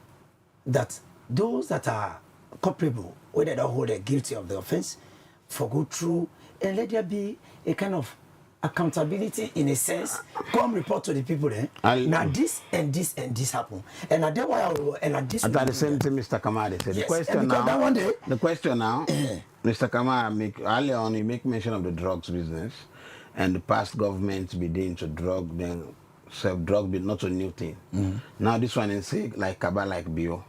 that those that are culpable, whether they don't hold a guilty of the offense, for go through and let there be a kind of accountability in a sense. Come report to the people then. Now this and this and this happen. And now that why and at this. At the same time, Mr. Kamade said. Yes, The question now. that one day, the question now, Mr. Kamade earlier on he make mention of the drugs business, and the past government be doing to drug then self drug be not a new thing. Now this one is say like Kaba like Bio.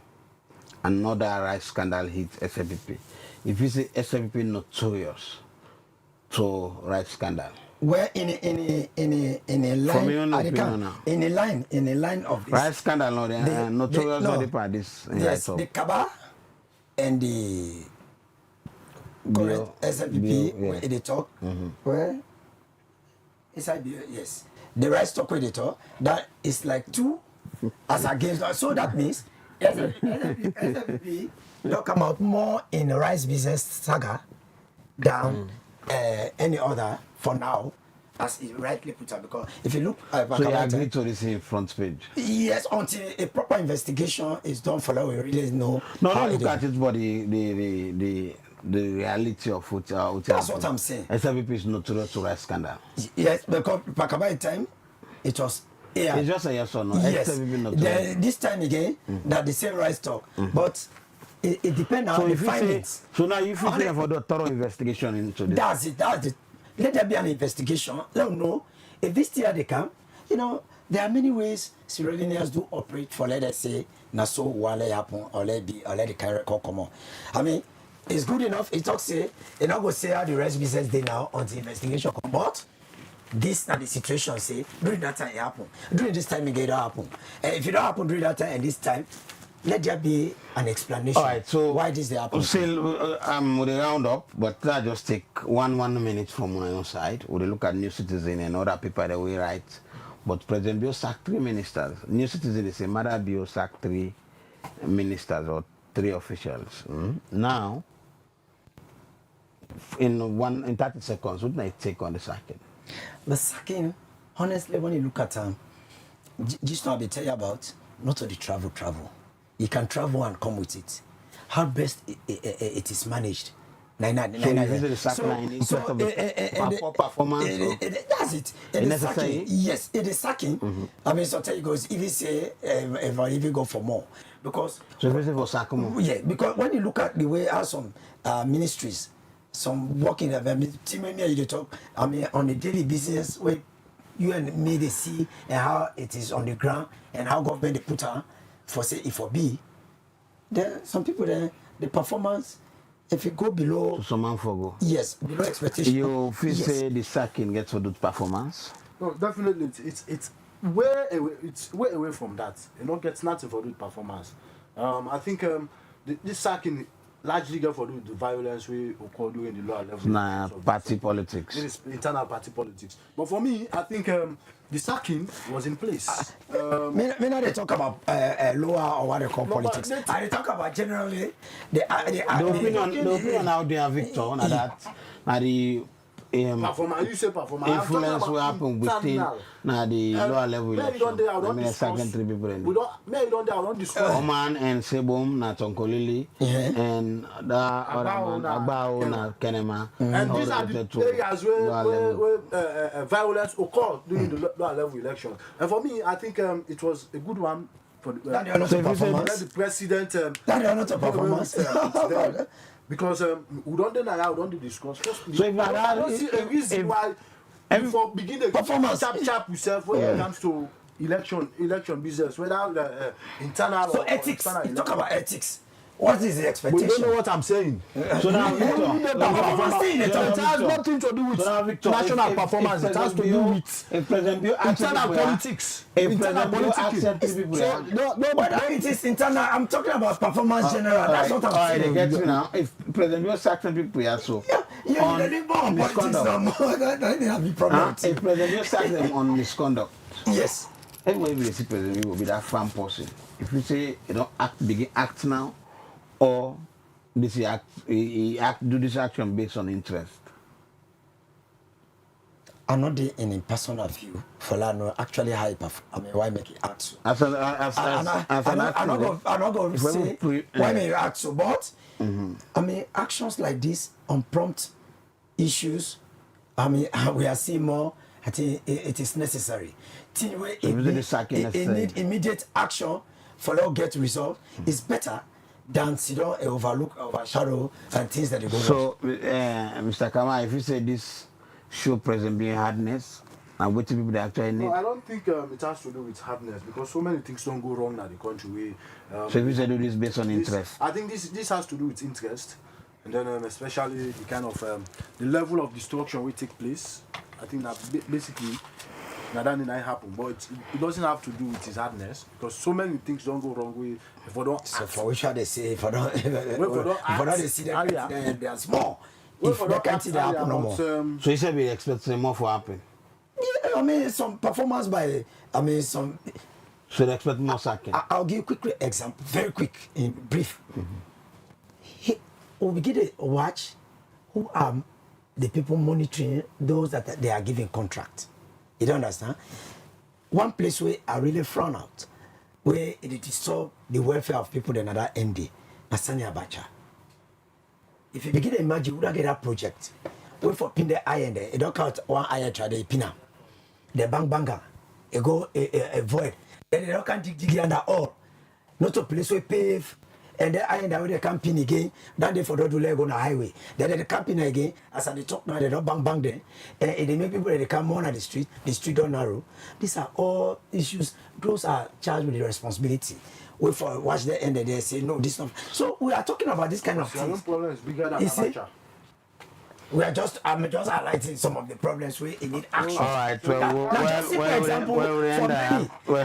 Another rice scandal hits SFPP. If you say SFPP notorious to rice scandal. where in a line, From your opinion now. in a line of this, Rice scandal, no, the notorious no. no. Part this. Yes, the Kaba and the current SFPP where they talk, where inside the yes, the rice talk where they talk, that is like two as against us. So that means SFPP don't come out more in the rice business saga than any other for now, as it rightly put up. Because if you look at So you agree to this in front page? yes, until a proper investigation is done for that, we really know. No, how not look it at it, but the reality of what. That's what I'm saying. SFPP is notorious to rice scandal. Yes, because back about time, it was yeah. It's just a yes or no. Yes. SFPP notorious. This time again, that the same rice talk, but it depends on So the if you say, findings. so now if you say for the thorough investigation into this. That's it. That's it. Let there be an investigation. Let them know if this year they come. You know, there are many ways Sierra Leoneans do operate for, let us say, Naso Wale happen or let the carry come on. I mean, it's good enough. It talks say, and I go say how the rest business day now until the investigation come. But this not the situation. Say during that time it happen. During this time it don't happen. And if it don't happen during that time and this time, let there be an explanation. All right, so why this they happen. Still, with the round up, but that just take one minute from my own side. We look at New Citizen and other people that we write. But President Bio sacked 3 ministers. New Citizen is a Mother Bio sacked 3 ministers or 3 officials. Now, in 30 seconds, what may it take on the sacking? The sacking, honestly, when you look at just now they tell you about not only travel. You can travel and come with it. How best it is managed. So you visit the sack line in terms of the performance? That's it. It is sacking. Yes, it is sacking. I mean, sometimes it goes, if you say, if you go for more. Because, so visit for sack more? Yeah, because when you look at the way how some ministries, some working, they talk, I mean, on a daily business, where you and me, they see and how it is on the ground and how government they put on for say if for B, then some people then the performance, if you go below, so someone for go. Yes, below expectation. You feel say the sacking gets for good performance? No, definitely. It's way away. It's way away from that. You know, gets nothing for good performance. I think this sacking largely get for the violence we occur during the lower level. Nah, party politics. It is internal party politics. But for me, I think the sacking was in place. Me not they talk about lower or what they call politics. I they talk about generally the opinion out there, Victor, now that now the performance. You say performance. influence will happen within now the lower level election. I mean, second 3 people in We don't. Maybe don't. I don't discuss. Oman and Sebum, na Tonkolili, and the other man, Agbao, na Kenema. And these are the areas where violence occurred during the lower level election. And for me, I think it was a good one for the president. That are not a performance. Because we don't deny, we don't discuss. So if I don't see a reason why before begin the performance chap yourself when it comes to election business, whether internal so or ethics. external. You talk about ethics. What is the We expectation? don't know what I'm saying. So now, It has nothing to do with national performance. It has to do with internal politics. Internal politics. Whether it is internal, I'm talking about performance general. That's what I'm saying. Get me now. If President Bio sacked some people, yeah, so You don't want politics no more. That have the problem. if President Bio sacked them on misconduct, Yes. everybody will see President Bio will be that farm person. If you say you don't begin act now, or this do this action based on interest. I'm not the in personal view for that. No, actually, why make it act so? As an I'm not going to say why make it act so, but I mean, actions like this on prompt issues. I mean, we are seeing more. I think it is necessary. It need immediate action for all get resolved. It's better than overshadow and things that they go. So, Mr. Kama, if you say this show present being hardness, and what people they actually need. No, I don't think it has to do with hardness because so many things don't go wrong in the country. So if you say do this based on interest, I think this has to do with interest, and then especially the kind of the level of destruction will take place. I think that basically that didn't happen, but it doesn't have to do with his hardness because so many things don't go wrong with if we don't. So for which are they say if I don't they see that they are small. If they can't see that happen no more. So you said we expect more for happen. Yeah, I mean some performance by some. So they expect more sacking. I'll give you a quick example, very quick, in brief. We begin to watch who are the people monitoring those that they are giving contract. You don't understand? One place where I really frown out, where it disturb the welfare of people in another MD, Nasani Abacha. If you begin to imagine, you would get that project. Wait for pin the iron there. You don't count one iron try the pin. The bang banger, you go a void. Then they don't can dig under all. Not a place where pave. And then I end up with the campaign again. Then they for do leg on the highway. Then they campaign again. As they talk now, they don't bang there. And they make people they come on at the street. The street don't narrow. These are all issues. Those are charged with the responsibility. Wait for watch the end and they say no, this not. So we are talking about this kind of things. Problem is bigger than Abacha. I'm just highlighting some of the problems where it need action. All right,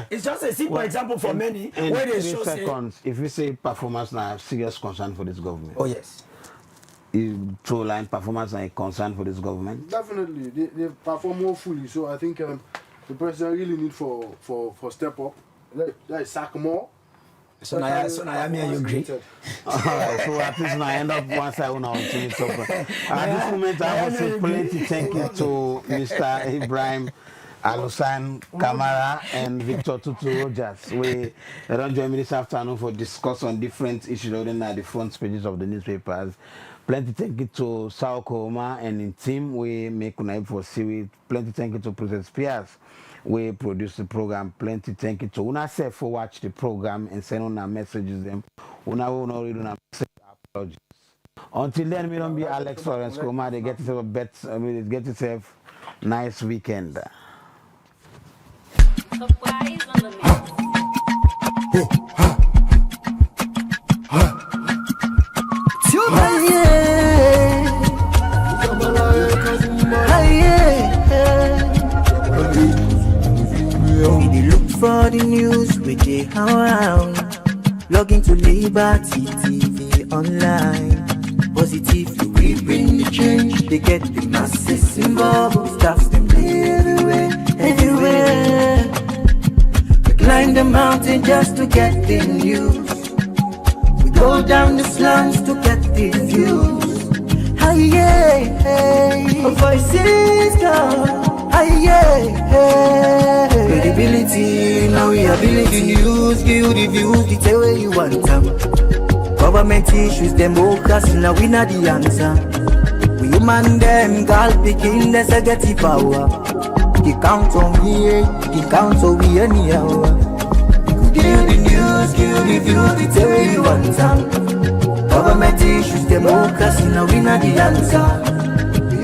it's just a simple example for many. Where they show seconds, if you say performance now serious concern for this government. Oh yes. Is two line performance a concern for this government? Definitely, they perform more fully. So I think the president really need for step up. Like sack more. So now I mean you agree. Alright, so at least now I end up once I want to finish up. At this moment I want to plenty thank you to Mr. Ibrahim Alusan Kamara and Victor Tutu Rogers. They don't join me this afternoon for discuss on different issues other than the front pages of the newspapers. Plenty thank you to Sao Koma and in team we make Unaib for seaweed. Plenty thank you to Princess Piers. We produce the program. Plenty thank you to Una say for watch the program and send on our messages them. Una will not read on our message apologies. Until then, we don't be Alex Lawrence Koma. They get yourself a bet. Get yourself nice weekend. For the news we take around, log into Liberty TV online. Positively we bring the change. They get the masses involved. Staffs them everywhere. We climb the mountain just to get the news. We go down the slums to get the views. Hi yeah, voices come. Credibility, now we ability news, give the views, the tell where you want them. Government issues, democracy, now we not the answer. We human them, girl picking, let's get the power. He count on me, he count on me anyhow. Give the news, give the views, the tell where you want them. Government issues, democracy, now we not the answer.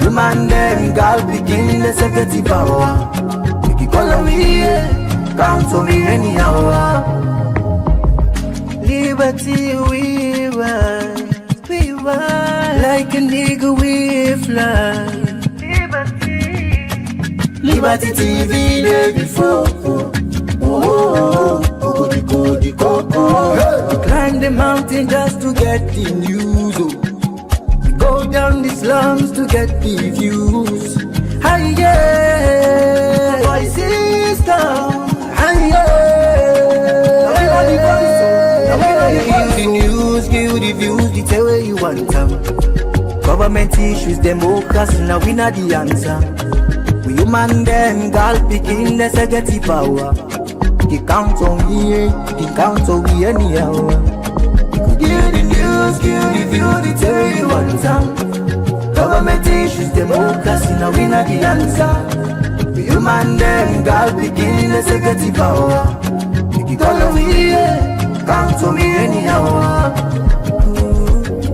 Human them, girl begin the security power. We keep calling me, count on me anyhow. Liberty we want, like a nigga we fly. Liberty TV day before. We climb the mountain just to get the news. Go down the slums to get the views. Hi yeah, voices down. Hi yeah, give the news, give the views, the tell where you want them. Government issues, democracy, now we not the answer. We man them girl picking the get power. He count on me, he count on me anyhow. He could give the news, give the view, the tell you one time. Government issues, democracy, now we not the answer. You man them girl picking the get power. He call on me, count on me anyhow.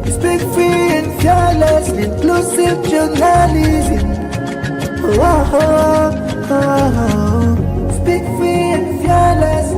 Speak free and fearless, inclusive journalism. Speak free and fearless,